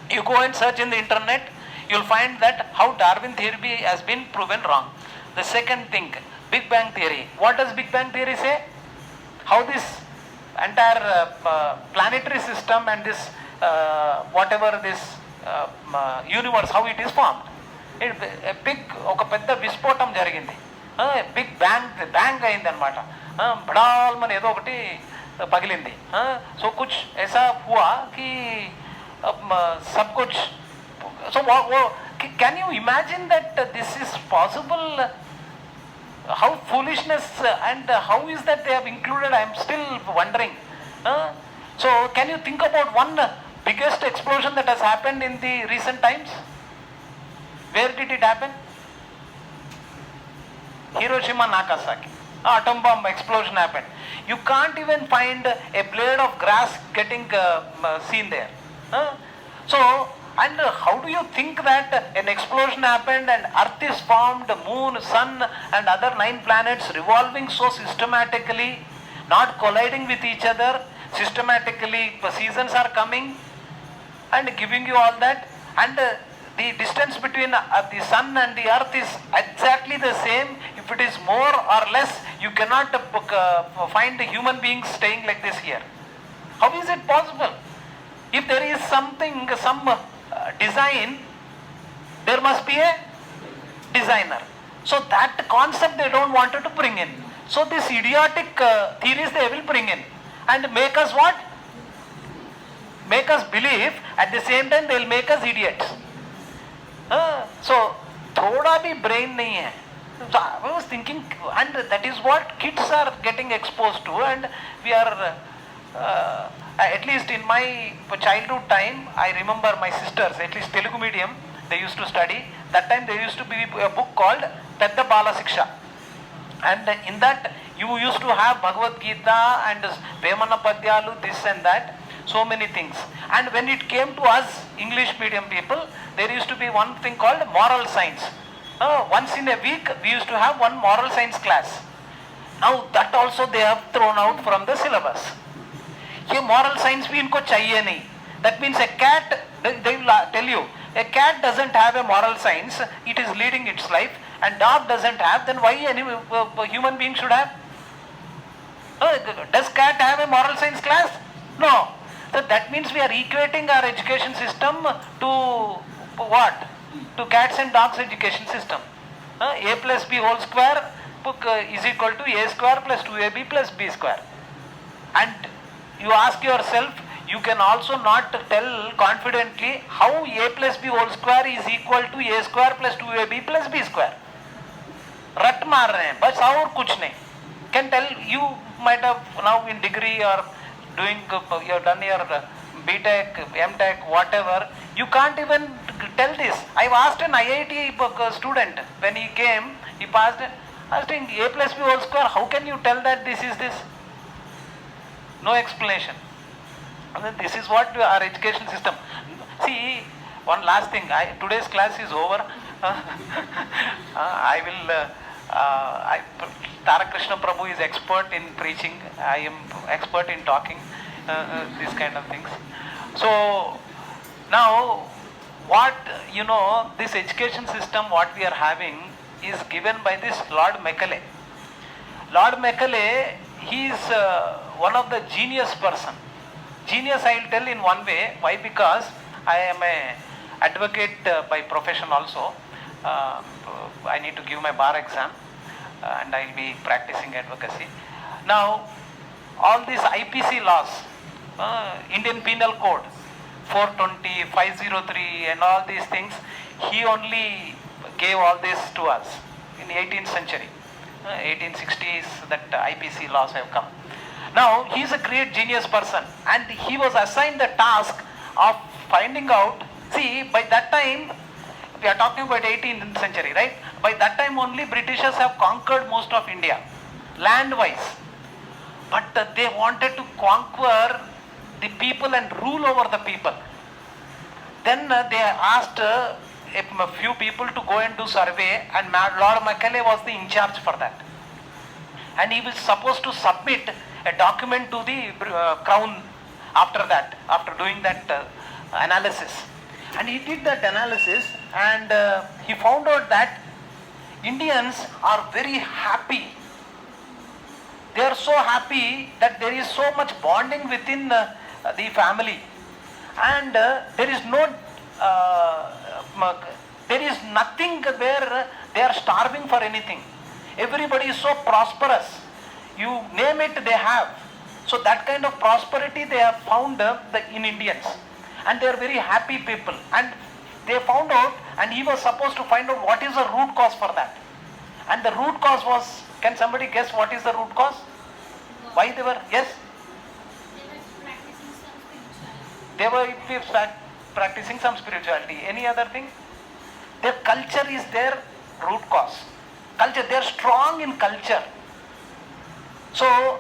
You go and search in the internet, you will find that how Darwin theory has been proven wrong. The second thing, Big Bang theory. What does Big Bang theory say? How this entire planetary system and this whatever this universe, how it is formed. Big ఒక పెద్ద విస్ఫోటం జరిగింది, big bang అయింది అనమాట, బడాల్మని ఏదో ఒకటి పగిలింది. So కుచ్ ऐसा हुआ कि सब कुछ. So can you imagine that this is possible? How foolishness, and how is that they have included? I am still wondering. So can you think about one biggest explosion that has happened in the recent times? Where did it happen? Hiroshima, Nagasaki. Atom bomb explosion happened. You can't even find a blade of grass getting seen there. So, and how do you think that an explosion happened and Earth is formed, Moon, Sun and other 9 planets revolving so systematically, not colliding with each other, systematically seasons are coming and giving you all that, and the distance between the sun and the earth is exactly the same. If it is more or less, you cannot find human beings staying like this here. How is it possible? If there is something, some design, there must be a designer. So that concept they don't want to bring in. So these idiotic theories they will bring in and make us what? Make us believe. At the same time they will make us idiots. So thoda bhi brain nahi hai. So I was thinking, and that is what kids are getting exposed to, and we are at least in my childhood time, I remember my sisters, at least Telugu medium, they used to study. That time there used to be a book called Pedda Bala Shiksha, and in that you used to have Bhagavad Gita and Vemana Padyalu, this and that, so many things. And when it came to us English medium people, there used to be one thing called moral science. Once in a week we used to have one moral science class. Now that also they have thrown out from the syllabus. ये moral science भी इनको चाहिए नहीं. That means a cat, they will tell you, a cat doesn't have a moral science, it is leading its life, and dog doesn't have, then why any human being should have? Does cat have a moral science class? No. So that means we are equating our education system to what? To cats and dogs education system. A plus b whole square is equal to a square plus 2ab plus b square. And you ask yourself, you can also not tell confidently how a plus b whole square is equal to a square plus 2ab plus b square. रट मार रहे हैं बस, और कुछ नहीं. Can tell, you might have now in degree or doing, you have done your BTech, MTech, whatever, you can't even tell this. I've asked an IIT student, when he came, he passed, asking a plus b whole square, how can you tell that this is this? No explanation. And then this is what our education system. See, one last thing, today's class is over. I will, Tarakrishna Prabhu is expert in preaching, I am expert in talking, these kind of things. So, now, what, this education system, what we are having, is given by this Lord Macaulay. Lord Macaulay, he is one of the genius person. Genius I will tell in one way. Why? Because I am a advocate by profession also. I need to give my bar exam and I will be practicing advocacy. Now, all these IPC laws, Indian Penal Code, 420, 503 and all these things, he only gave all this to us in the 18th century. 1860s that IPC laws have come. Now he is a great genius person and he was assigned the task of finding out, see, by that time, we are talking about 18th century, right? By that time only Britishers have conquered most of India, land wise. But they wanted to conquer the people and rule over the people. Then they asked a few people to go and do survey, and Lord Macaulay was the in charge for that. And he was supposed to submit a document to the Crown after that, after doing that analysis. And he did that analysis, and he found out that Indians are very happy. They are so happy that there is so much bonding within the family, and there is nothing where they are starving for anything. Everybody is so prosperous. You name it, they have. So that kind of prosperity they have found in Indians, and they are very happy people. And they found out, and he was supposed to find out what is the root cause for that. And the root cause was, can somebody guess what is the root cause? Why they were, yes? They were practicing some spirituality. Any other thing? Their culture is their root cause. Culture, they are strong in culture. So,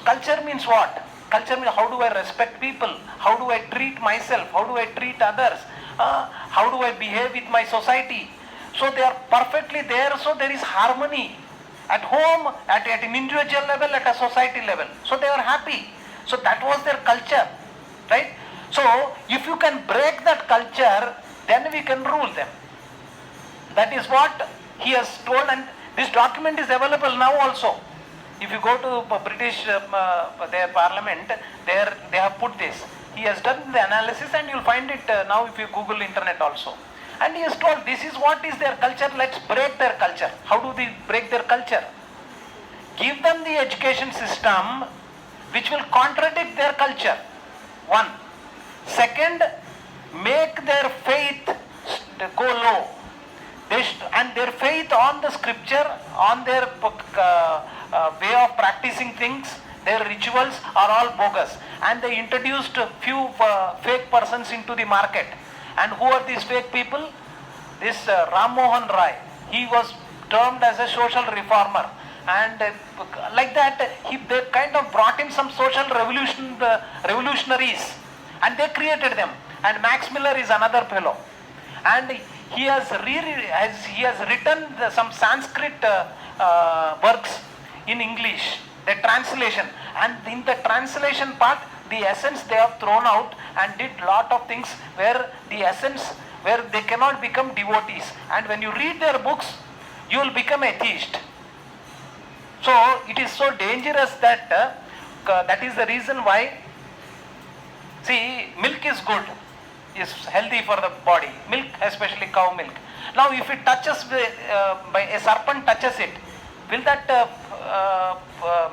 culture means what? Culture means how do I respect people? How do I treat myself? How do I treat others? How do I behave with my society? So they are perfectly there, so there is harmony at home, at an individual level, at a society level. So they are happy. So that was their culture, right? So if you can break that culture, then we can rule them. That is what he has told, and this document is available now also. If you go to British their parliament, there they have put this. He has done the analysis, and you'll find it now if you Google internet also. And he has told, this is what is their culture, let's break their culture. How do they break their culture? Give them the education system which will contradict their culture. One. Second, make their faith go low. And their faith on the scripture, on their way of practicing things, their rituals are all bogus. And they introduced a few fake persons into the market. And who are these fake people? This Ram Mohan Rai. He was termed as a social reformer. And like that, they kind of brought in some social revolutionaries. And they created them. And Max Miller is another fellow. And he has written some Sanskrit works in English, the translation. And in the translation part, the essence they have thrown out and did lot of things where the essence, where they cannot become devotees. And when you read their books, you will become atheist. So it is so dangerous that that is the reason why, see, milk is good, is healthy for the body, milk, especially cow milk. Now if it touches, by a serpent touches it, will that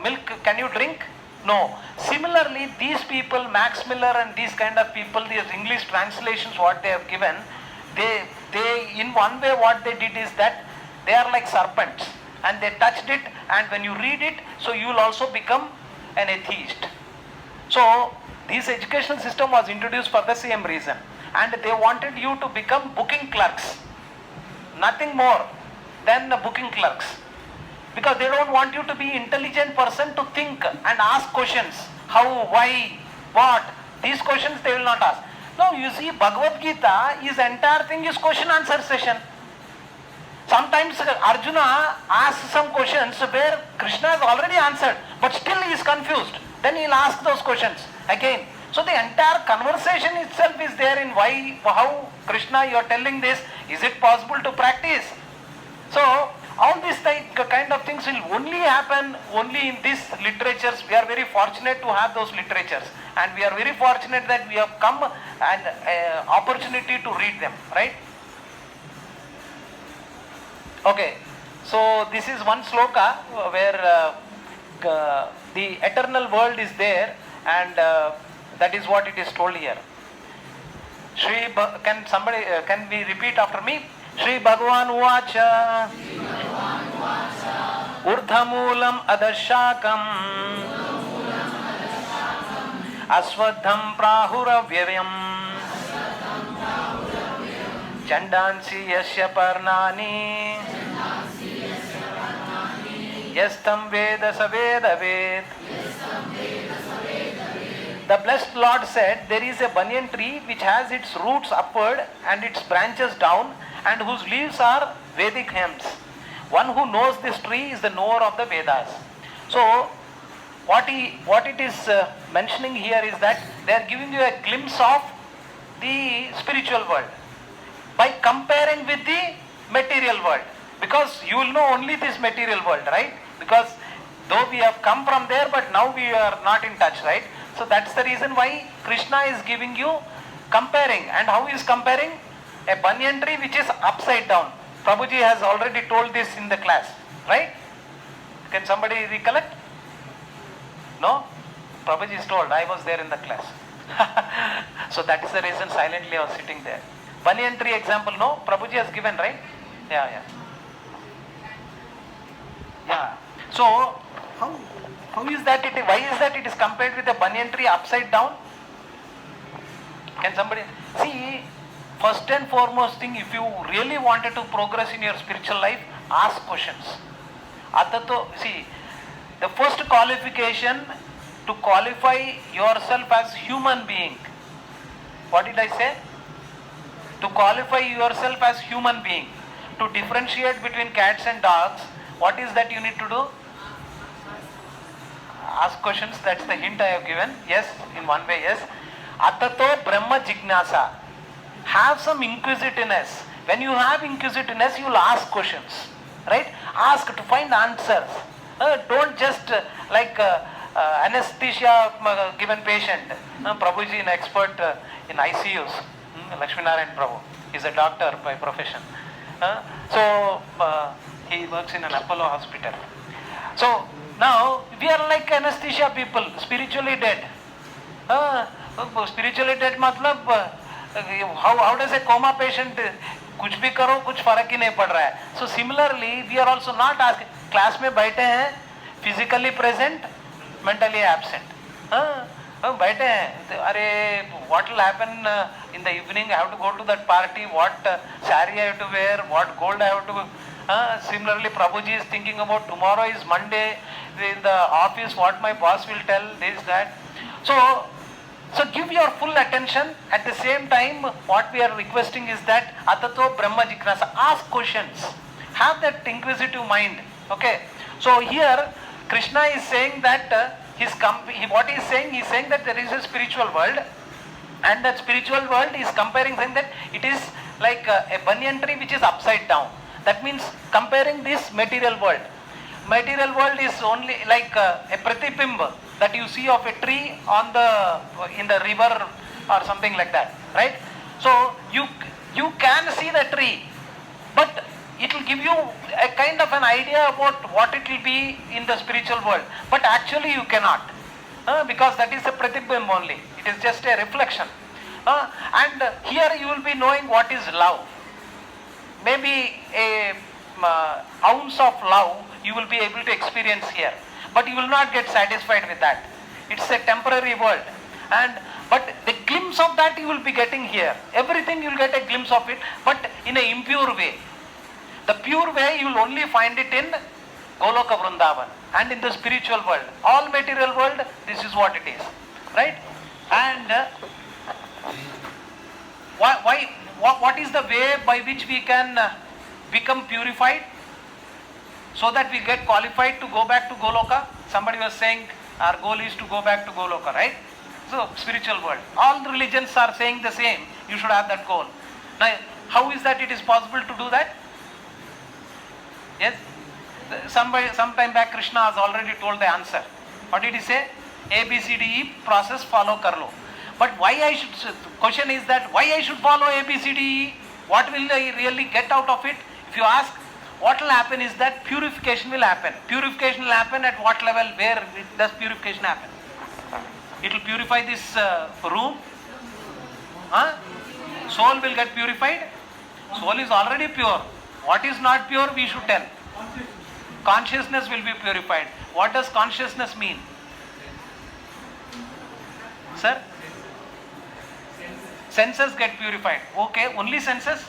milk, can you drink? No. Similarly, these people, Max Miller and these kind of people, these English translations what they have given, they in one way what they did is that they are like serpents, and they touched it, and when you read it, so you will also become an atheist. So this educational system was introduced for the same reason, and they wanted you to become booking clerks, nothing more than the booking clerks. Because they don't want you to be intelligent person to think and ask questions. How, why, what? These questions they will not ask. Now you see, Bhagavad Gita, his entire thing is question answer session. Sometimes Arjuna asks some questions where Krishna has already answered, but still he is confused. Then he will ask those questions again. So the entire conversation itself is there in why, how Krishna you are telling this, is it possible to practice? So all these kind of things will only happen only in these literatures. We are very fortunate to have those literatures, and we are very fortunate that we have come and opportunity to read them, right? Okay, so this is one sloka where the eternal world is there, and that is what it is told here. Can we repeat after me? Shri Bhagavan Uvacha Urdhamulam Adashakam Aswadham Prahuravyayam Chandansi Yasya Parnani Yastam Veda Saveda Ved the blessed Lord said, there is a banyan tree which has its roots upward and its branches down, and whose leaves are Vedic hymns. One who knows this tree is the knower of the Vedas. So, what it is mentioning here is that they are giving you a glimpse of the spiritual world by comparing with the material world, because you will know only this material world, right? Because though we have come from there, but now we are not in touch, right? So that's the reason why Krishna is giving you comparing. And how is comparing? A banyan tree which is upside down. Prabhuji has already told this in the class, right? Can somebody recollect? No? Prabhuji is told, I was there in the class. So that is the reason silently I was sitting there. Banyan tree example, no? Prabhuji has given, right? Yeah. So, how is that why is that it is compared with a banyan tree upside down? Can somebody see? First and foremost thing, if you really wanted to progress in your spiritual life, ask questions. See, the first qualification to qualify yourself as human being. What did I say? To qualify yourself as human being, to differentiate between cats and dogs, what is that you need to do? Ask questions. That's the hint I have given. Yes, in one way, yes. Atato Brahma Jignasa. Have some inquisitiveness. When you have inquisitiveness, you will ask questions, right? Ask to find answers. Don't just anesthesia given patient. Prabhuji, an expert in ICUs. Lakshminarayan Prabhu. He's a doctor by profession. So he works in an Apollo hospital. So now we are like anesthesia people, spiritually dead. Spiritually dead matlab, how does a coma patient कुछ भी करो कुछ फर्क ही नहीं पड़ रहा है. So similarly we are also not asking. Class में बैठे हैं, physically present, mentally absent. बैठे हैं, अरे what will happen in the evening? I have to go to that party. What saree I have to wear? What gold I have to? Similarly, Prabhuji is thinking about tomorrow is Monday in the office. What my boss will tell, this, that. So give your full attention. At the same time, what we are requesting is that Atato Brahma Jignasa. Ask questions. Have that inquisitive mind. Okay. So here Krishna is saying that what he is saying? He is saying that there is a spiritual world, and that spiritual world is comparing, saying that it is like a banyan tree which is upside down. That means comparing this material world. Material world is only like a pratibimb that you see of a tree in the river or something like that, right? So you can see the tree, but it will give you a kind of an idea about what it will be in the spiritual world. But actually you cannot, because that is a pratibimb only. It is just a reflection. And here you will be knowing what is love. Maybe a ounce of love you will be able to experience here. But you will not get satisfied with that. It's a temporary world. But the glimpse of that you will be getting here. Everything you will get a glimpse of it, but in an impure way. The pure way you will only find it in Goloka Vrindavan and in the spiritual world. All material world, this is what it is. Right? And what is the way by which we can become purified? So that we get qualified to go back to Goloka. Somebody was saying our goal is to go back to Goloka, right? So, spiritual world. All the religions are saying the same. You should have that goal. Now, how is that it is possible to do that? Yes? Sometime back Krishna has already told the answer. What did he say? A, B, C, D, E process follow kar lo. But question is that why I should follow A, B, C, D, E? What will I really get out of it? If you ask, what will happen is that purification will happen. Purification will happen at what level? Where does purification happen? It will purify this room. Soul will get purified. Soul is already pure. What is not pure we should tell. Consciousness will be purified. What does consciousness mean? Sir? Senses get purified. Okay, only senses?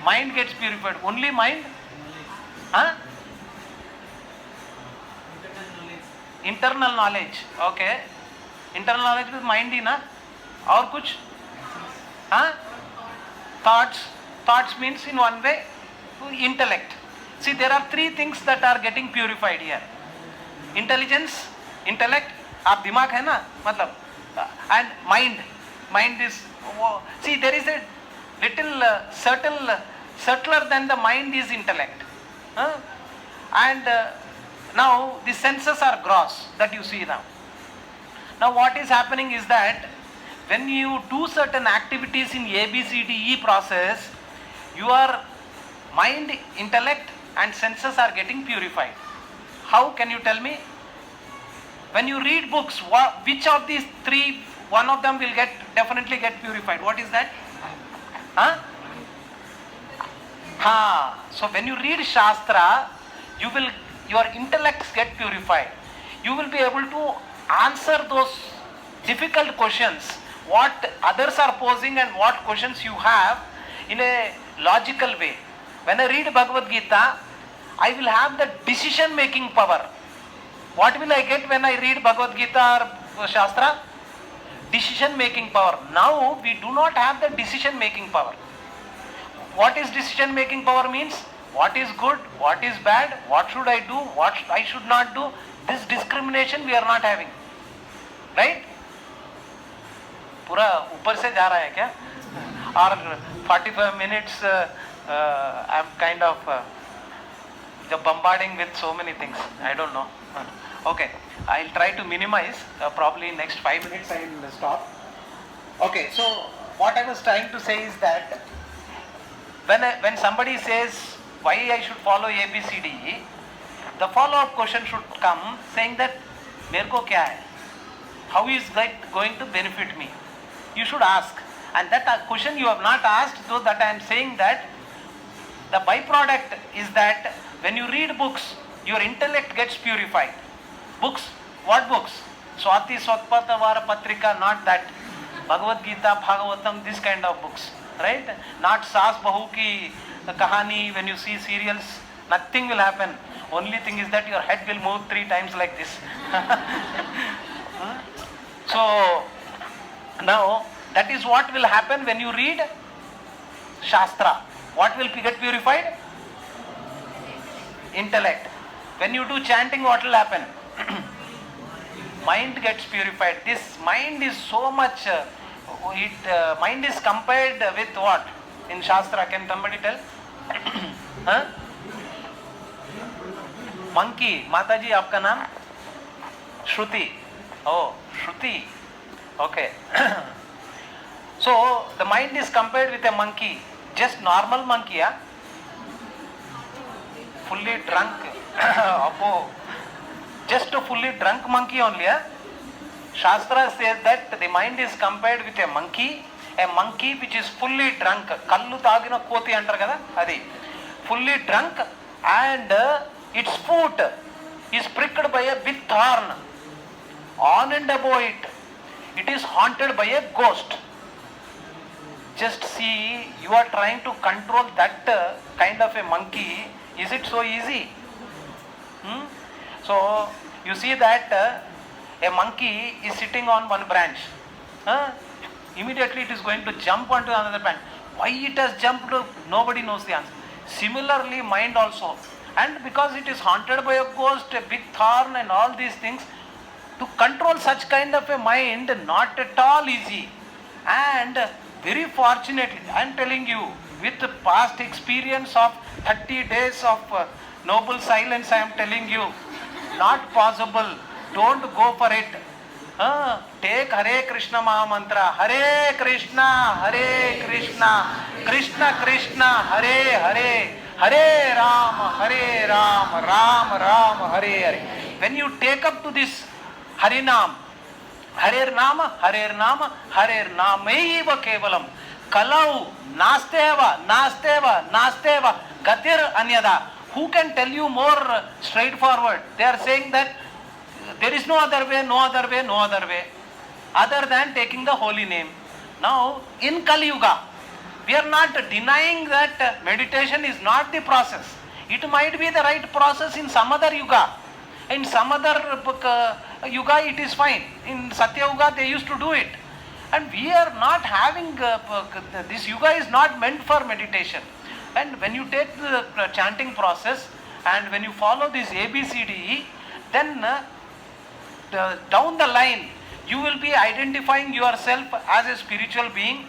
Mind gets purified. Only mind? Internal knowledge. Okay. Internal knowledge में mind ही ना, और कुछ? हाँ, thoughts means in one way intellect. See, there are three things that are getting purified here: intelligence, intellect, आप दिमाग है ना, मतलब, and mind is, see, there is a little subtler than the mind is intellect. And now the senses are gross, that you see now. Now what is happening is that when you do certain activities in ABCDE process, your mind, intellect and senses are getting purified. How, can you tell me? When you read books, which of these three, one of them will definitely get purified? What is that? So when you read Shastra, your intellects get purified. You will be able to answer those difficult questions, what others are posing and what questions you have, in a logical way. When I read Bhagavad Gita, I will have the decision making power. What will I get when I read Bhagavad Gita or Shastra? Decision making power. Now we do not have the decision making power. What is decision making power means? What is good, what is bad, what should I do, what I should not do? This discrimination we are not having. Right? पूरा ऊपर से जा रहा है क्या? और 45 minutes I'm kind of bombarding with so many things. I don't know. Okay, I'll try to minimize. Probably next 5 minutes I will stop. Okay, so what I was trying to say is that when somebody says why I should follow ABCD, the follow-up question should come saying that मेरे को क्या है? How is that going to benefit me? You should ask. And that question you have not asked, so that I am saying that the byproduct is that when you read books, your intellect gets purified. Books, what books? Swati Swatpatavara Patrika, not that. Bhagavad Gita, Bhagavatam, this kind of books, right? Not Saas Bahu ki Kahani, when you see serials, nothing will happen. Only thing is that your head will move 3 times like this. So, now, that is what will happen when you read Shastra. What will get purified? Intellect. When you do chanting, what will happen? Mind gets purified. This mind is so much, mind is compared with what? In Shastra, can somebody tell? Monkey. Mataji, आपका नाम? Shruti. Oh, Shruti. Okay. So, the mind is compared with a monkey. Just normal monkey, yeah? Fully drunk. Just a fully drunk monkey only, yeah? Shastra says that the mind is compared with a monkey which is fully drunk. Kallu tagina koti antar kada, adi. Fully drunk, and its foot is pricked by a big thorn. On and above it, it is haunted by a ghost. Just see, you are trying to control that kind of a monkey. Is it so easy? So, you see that a monkey is sitting on one branch. Immediately it is going to jump onto another branch. Why it has jumped, nobody knows the answer. Similarly, mind also. And because it is haunted by a ghost, a big thorn and all these things, to control such kind of a mind, not at all easy. And very fortunately, I am telling you, with the past experience of 30 days of noble silence, I am telling you, not possible. Don't go for it. Take Hare Krishna Maha Mantra. Hare Krishna, Krishna Krishna, Hare Hare, Hare Ram, Ram Ram, Hare Hare. When you take up to this Harinam, Harer Nama, Meiva Kevalam, Kalau, Nasteva, Gatir Anyada. Who can tell you more straightforward? They are saying that there is no other way, other than taking the holy name. Now, in Kali Yuga, we are not denying that meditation is not the process. It might be the right process in some other yuga. In some other yuga it is fine. In Satya Yuga they used to do it. And we are not having, this yuga is not meant for meditation. And when you take the chanting process and when you follow this ABCDE, then down the line you will be identifying yourself as a spiritual being,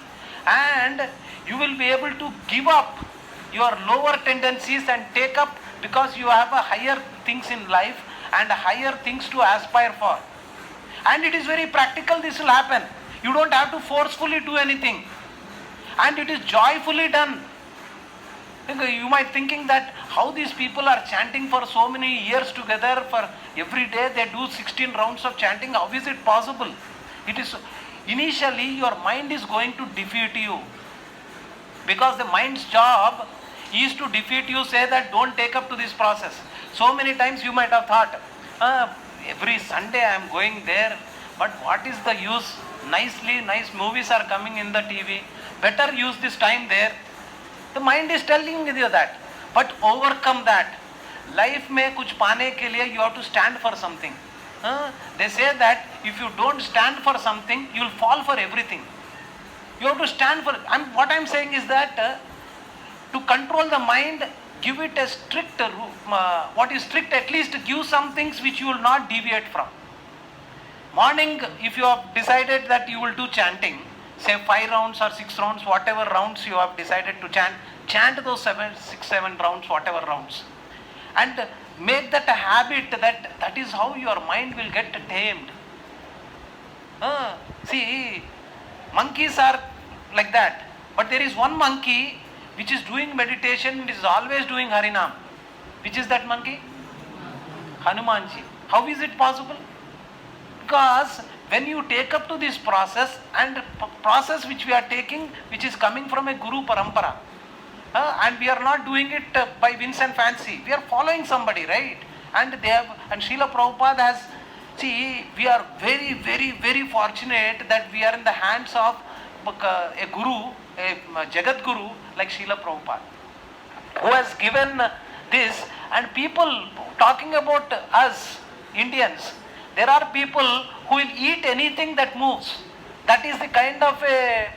and you will be able to give up your lower tendencies and take up, because you have a higher things in life and higher things to aspire for. And it is very practical, this will happen. You don't have to forcefully do anything, and it is joyfully done. You might thinking that how these people are chanting for so many years together, for every day they do 16 rounds of chanting. How is it possible? It is initially your mind is going to defeat you, because the mind's job is to defeat you, say that don't take up to this process. So many times you might have thought, every Sunday I am going there, but what is the use? Nice movies are coming in the TV. Better use this time there. The mind is telling you that. But overcome that. Life mein kuch paane ke liye you have to stand for something. They say that if you don't stand for something, you will fall for everything. You have to stand for. And what I am saying is that to control the mind, give it a strict, what is strict, at least give some things which you will not deviate from. Morning, if you have decided that you will do chanting, say 5 rounds or 6 rounds, whatever rounds you have decided to chant those 6, 7 rounds, whatever rounds. And make that a habit, that is how your mind will get tamed. See, monkeys are like that. But there is one monkey which is doing meditation, it is always doing Harinam. Which is that monkey? Hanumanji. How is it possible? Because when you take up to this process, and process which we are taking, which is coming from a Guru Parampara, and we are not doing it by whims and fancy, we are following somebody, right? And they have, and Srila Prabhupada has, see, we are very, very, very fortunate that we are in the hands of a Guru, a Jagat Guru like Srila Prabhupada, who has given this. And people talking about us, Indians, there are people who will eat anything that moves. That is the kind of a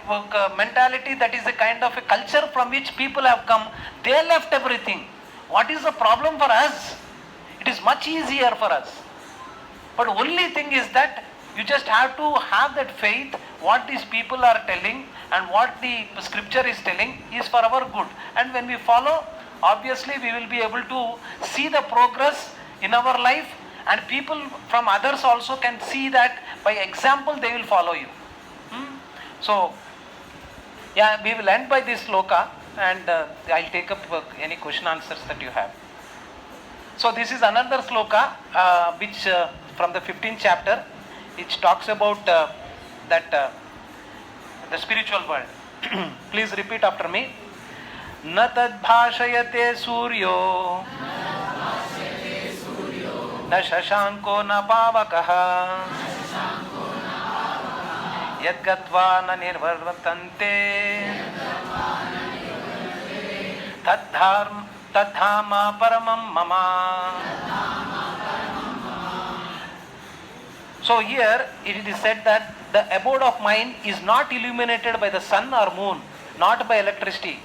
mentality, that is the kind of a culture from which people have come. They left everything. What is the problem for us? It is much easier for us. But only thing is that you just have to have that faith, what these people are telling and what the scripture is telling is for our good. And when we follow, obviously we will be able to see the progress in our life, and people from others also can see that by example they will follow you. So, yeah, we will end by this sloka, and I'll take up any question answers that you have. So this is another sloka which from the 15th chapter, which talks about that the spiritual world. Please repeat after me. Na tad bhashayate suryo na shashanko na pavakaha yad gatva na nirvarvatante tadhama paramam mama. So here it is said that the abode of mind is not illuminated by the sun or moon, not by electricity.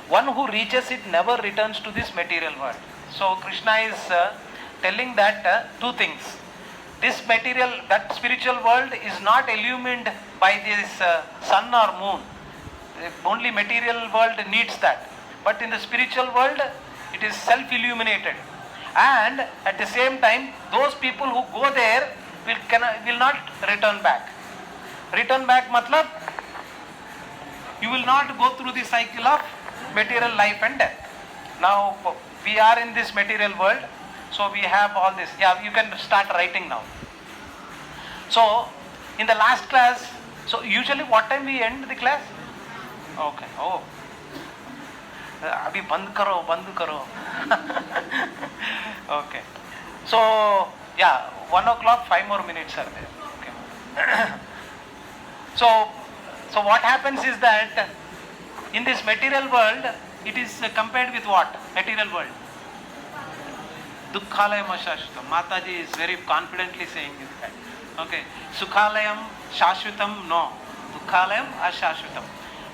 One who reaches it never returns to this material world. So Krishna is telling that two things. This material, that spiritual world is not illumined by this sun or moon. Only material world needs that. But in the spiritual world, it is self-illuminated. And at the same time, those people who go there will not return back. Return back matlab, you will not go through the cycle of material life and death. Now we are in this material world, so we have all this. Yeah, you can start writing now. So in the last class, so usually what time we end the class? Okay. Oh, abhi band karo. Okay. So yeah, 1 o'clock, 5 more minutes are there. Okay. So what happens is that in this material world, it is compared with what? Material world. Dukhalayam ashashvatam. Mataji is very confidently saying this. Okay. Sukhalayam shashvatam, no. Dukhalayam ashashvatam.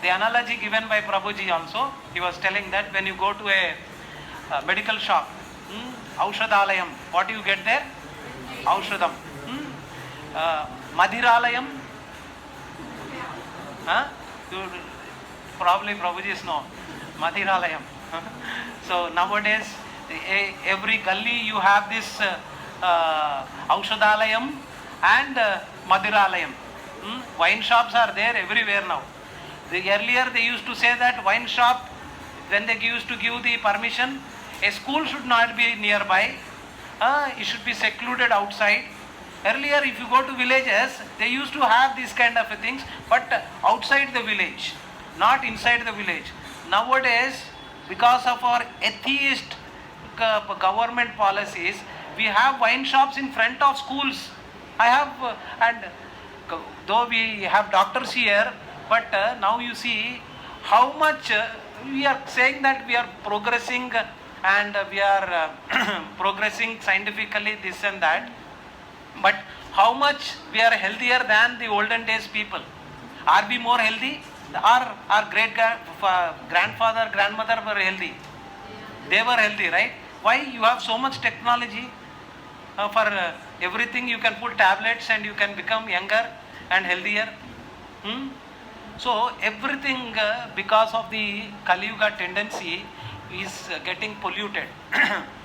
The analogy given by Prabhuji also, he was telling that when you go to a medical shop, Aushadalayam, what do you get there? Aushadam. Madhiralayam? Huh? Probably Prabhuji's no. Madhiralayam. So nowadays, every gully you have this Aushadalayam and Madhiralayam. Wine shops are there everywhere now. Earlier they used to say that wine shop, when they used to give the permission, a school should not be nearby. It should be secluded outside. Earlier, if you go to villages, they used to have these kind of things, but outside the village, not inside the village. Nowadays, because of our atheist government policies, we have wine shops in front of schools. And though we have doctors here, but now you see how much we are saying that we are progressing and we are progressing scientifically, this and that. But how much we are healthier than the olden days people? Are we more healthy? Our great grandfather, grandmother were healthy. They were healthy, right? Why? You have so much technology. For everything you can put tablets and you can become younger and healthier. So everything because of the Kali Yuga tendency is getting polluted.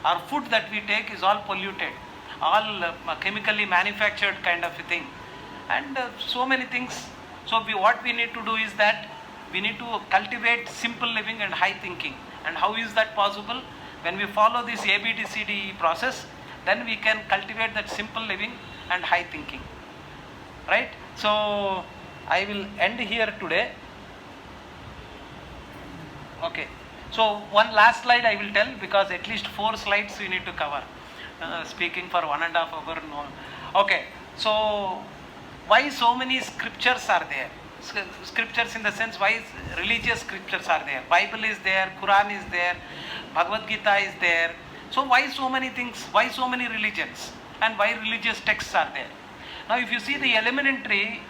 Our food that we take is all polluted. All chemically manufactured kind of a thing, and so many things. So what we need to do is that we need to cultivate simple living and high thinking. And how is that possible? When we follow this ABCD process, then we can cultivate that simple living and high thinking, right? So I will end here today. Okay, so one last slide I will tell, because at least 4 slides we need to cover. Speaking for 1.5 hours. No. Okay, so why so many scriptures are there? Scriptures in the sense, why religious scriptures are there? Bible is there, Quran is there, Bhagavad Gita is there. So why so many things? Why so many religions? And why religious texts are there? Now if you see the elementary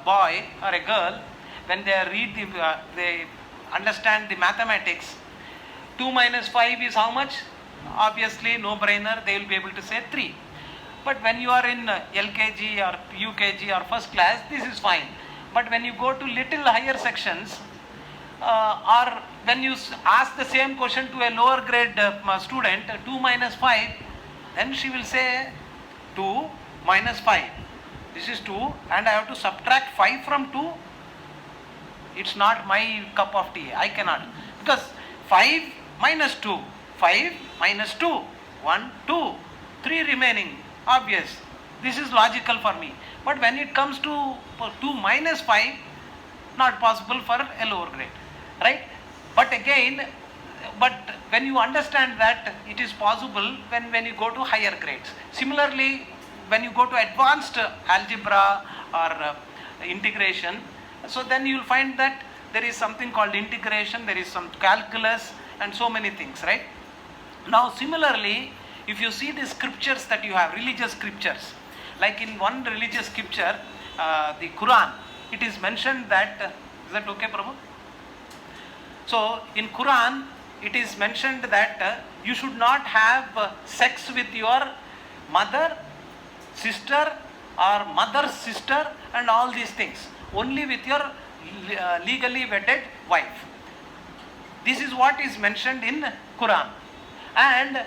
boy or a girl, when they read they understand the mathematics, 2 minus 5 is how much? Obviously no brainer, they will be able to say 3. But when you are in LKG or UKG or first class, this is fine. But when you go to little higher sections, or when you ask the same question to a lower grade student, 2 minus 5, then she will say 2 minus 5. This is 2 and I have to subtract 5 from 2. It's not my cup of tea. I cannot. Because 5 minus 2. 5 minus 2, 1, 2, 3 remaining, obvious. This is logical for me. But when it comes to 2 minus 5, not possible for a lower grade, right? But again, when you understand that it is possible when you go to higher grades. Similarly, when you go to advanced algebra or integration, so then you will find that there is something called integration, there is some calculus and so many things, right? Now similarly, if you see the scriptures that you have, religious scriptures, like in one religious scripture, the Quran, it is mentioned that, is that okay, Prabhu? So in Quran, it is mentioned that you should not have sex with your mother, sister or mother's sister and all these things, only with your legally wedded wife. This is what is mentioned in Quran. And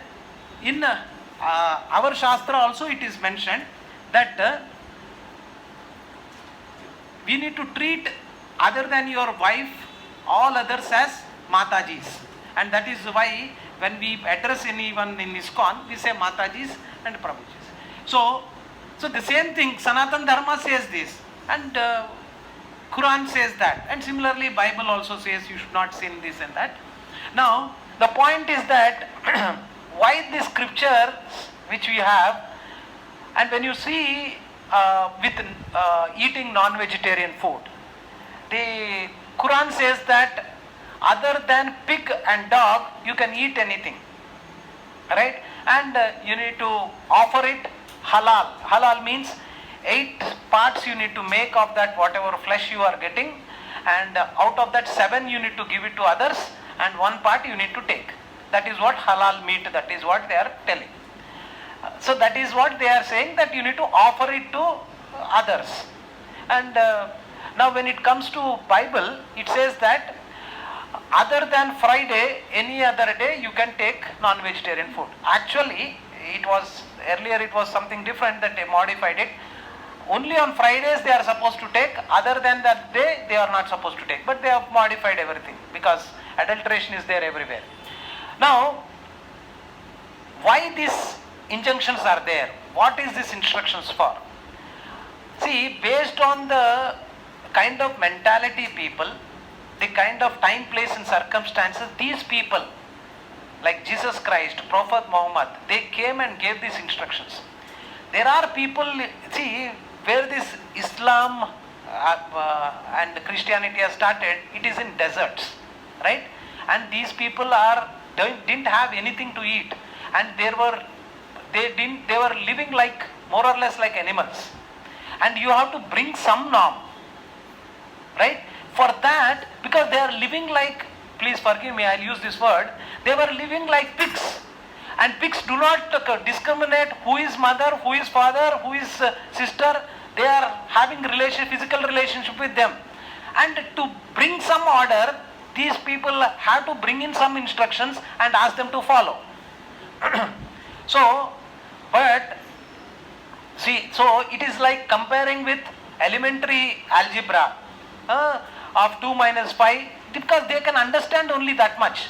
in our Shastra also it is mentioned that we need to treat other than your wife, all others as Matajis. And that is why when we address anyone in ISKCON, we say Matajis and Prabhujis. So the same thing, Sanatana Dharma says this and Quran says that. And similarly Bible also says you should not sin this and that. Now the point is that why this scripture which we have, and when you see with eating non-vegetarian food, the Quran says that other than pig and dog you can eat anything, right? and you need to offer it halal. Halal means 8 parts you need to make of that whatever flesh you are getting, and out of that 7 you need to give it to others, and 1 part you need to take. That is what halal meat, that is what they are telling. So that is what they are saying, that you need to offer it to others. And now when it comes to Bible, it says that other than Friday, any other day you can take non-vegetarian food. Actually, earlier it was something different, that they modified it. Only on Fridays they are supposed to take, other than that day they are not supposed to take. But they have modified everything because adulteration is there everywhere. Now, why these injunctions are there? What is these instructions for? See, based on the kind of mentality people, the kind of time, place and circumstances, these people like Jesus Christ, Prophet Muhammad, they came and gave these instructions. There are people, see, where this Islam and Christianity has started, it is in deserts, right? And these people didn't have anything to eat, and they were living like more or less like animals. And you have to bring some norm, right? For that, because they are living like, please forgive me, I'll use this word, they were living like pigs. And pigs do not discriminate who is mother, who is father, who is sister. They are having physical relationship with them. And to bring some order, these people have to bring in some instructions and ask them to follow. So it is like comparing with elementary algebra of 2 minus 5, because they can understand only that much.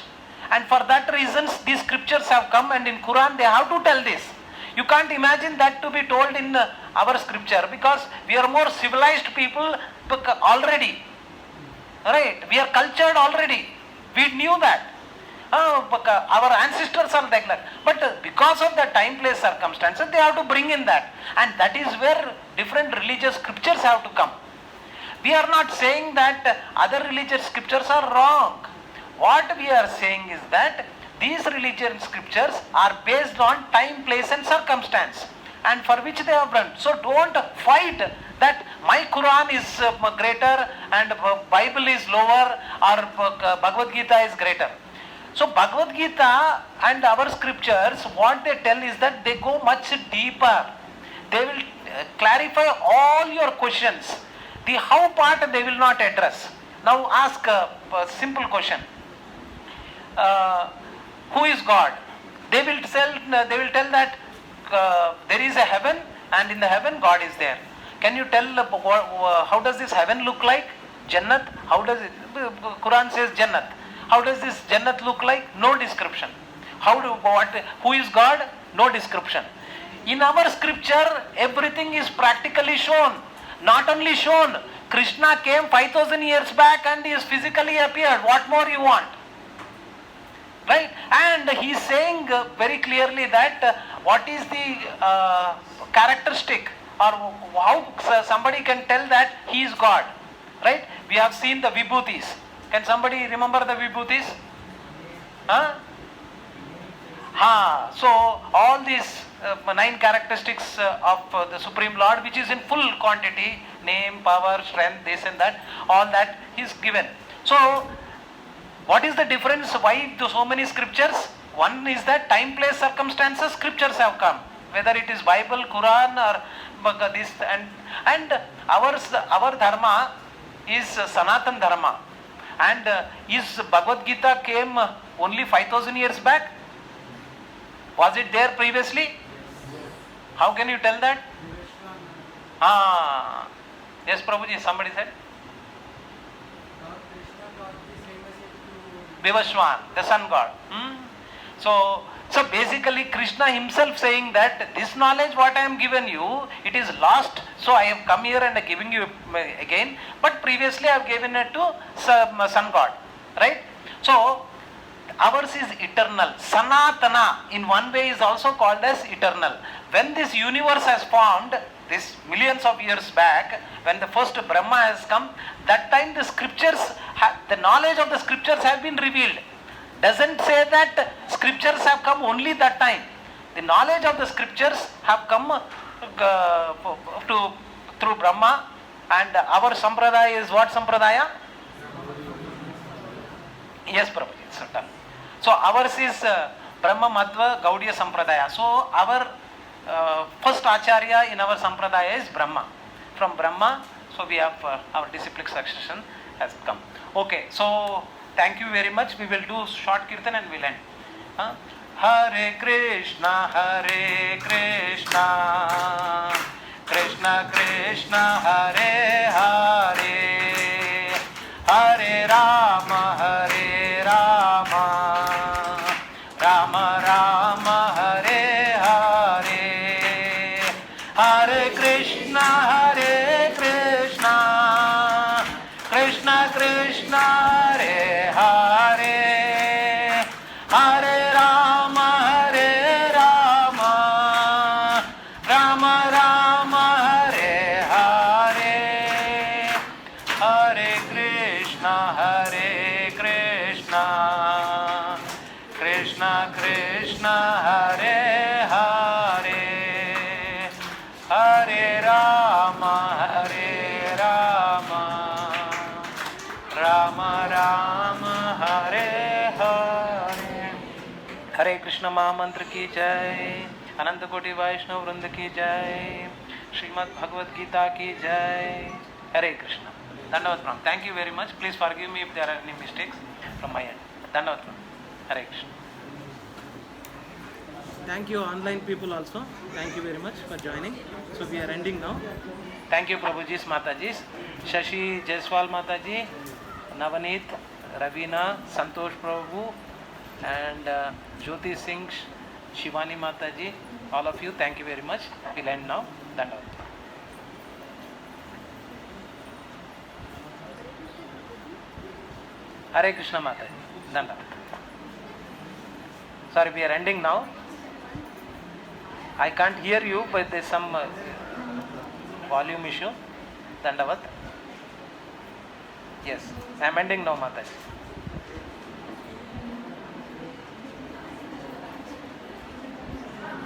And for that reasons these scriptures have come, and in Quran they have to tell this. You can't imagine that to be told in our scripture, because we are more civilized people already. Right? We are cultured already. We knew that. Our ancestors are like that. But because of the time, place, circumstances, they have to bring in that. And that is where different religious scriptures have to come. We are not saying that other religious scriptures are wrong. What we are saying is that these religious scriptures are based on time, place and circumstance, and for which they have run. So don't fight that my Quran is greater and Bible is lower, or Bhagavad Gita is greater. So Bhagavad Gita and our scriptures, what they tell is that they go much deeper. They will clarify all your questions. The how part they will not address. Now ask a simple question. Who is God? They will tell that there is a heaven, and in the heaven God is there. Can you tell how does this heaven look like? Jannat. How does it? Quran says Jannat. How does this Jannat look like? No description. Who is God? No description. In our scripture, everything is practically shown. Not only shown, Krishna came 5,000 years back and he is physically appeared. What more you want? Right? And he is saying very clearly that what is the characteristic, or how somebody can tell that he is God. Right? We have seen the vibhutis. Can somebody remember the vibhutis? So all these 9 characteristics of the Supreme Lord, which is in full quantity, name, power, strength, this and that, all that is given. So what is the difference? Why do so many scriptures? One is that time, place, circumstances, scriptures have come. Whether it is Bible, Quran or this, and our dharma is Sanatan Dharma. And is Bhagavad Gita came only 5,000 years back? Was it there previously? How can you tell that? Yes, Prabhuji, somebody said. Vivaswan, the sun god. So basically Krishna himself saying that this knowledge what I am given you, it is lost, so I have come here and giving you again, but previously I have given it to sun god. Right? So ours is eternal. Sanatana in one way is also called as eternal. When this universe has formed, this millions of years back, when the first Brahma has come, that time the scriptures, the knowledge of the scriptures have been revealed. Doesn't say that scriptures have come only that time. The knowledge of the scriptures have come through Brahma, and our sampradaya is what sampradaya? Yes, Prabhuji, it's done. So ours is Brahma Madhva Gaudiya Sampradaya. So our first Acharya in our Sampradaya is Brahma. From Brahma, so we have our disciplic succession has come. Okay, so thank you very much. We will do short kirtan and we'll end. Hare Krishna, Krishna Krishna, Hare Hare, Hare Rama, Rama Rama, Hare Hare, Hare Krishna, Krishna Krishna, Hare Hare, Hare Rama, Rama Rama, Hare Hare, Hare Krishna, Krishna Krishna, Hare Hare, Hare Rama, Rama Rama, Hare Hare. Hare Krishna Mahamantra ki jai, Ananta Koti Vaishnav Vrinda ki jai, Srimad Bhagavad Gita ki jai. Hare Krishna. Dandavat Pranam. Thank you very much. Please forgive me if there are any mistakes from my end. Dandavat Pranam. Hare Krishna. Thank you online people also. Thank you very much for joining. So we are ending now. Thank you Prabhuji's Matajis. Shashi Jaiswal Mataji, Navaneet, Ravina, Santosh Prabhu, and Jyoti Singh, Shivani Mataji. All of you, thank you very much. We'll end now. Dandavat. Hare Krishna Mataji. Dandavat. Sorry, we are ending now. I can't hear you, but there's some volume issue. Dandavat. Yes, I am ending now, Mataji.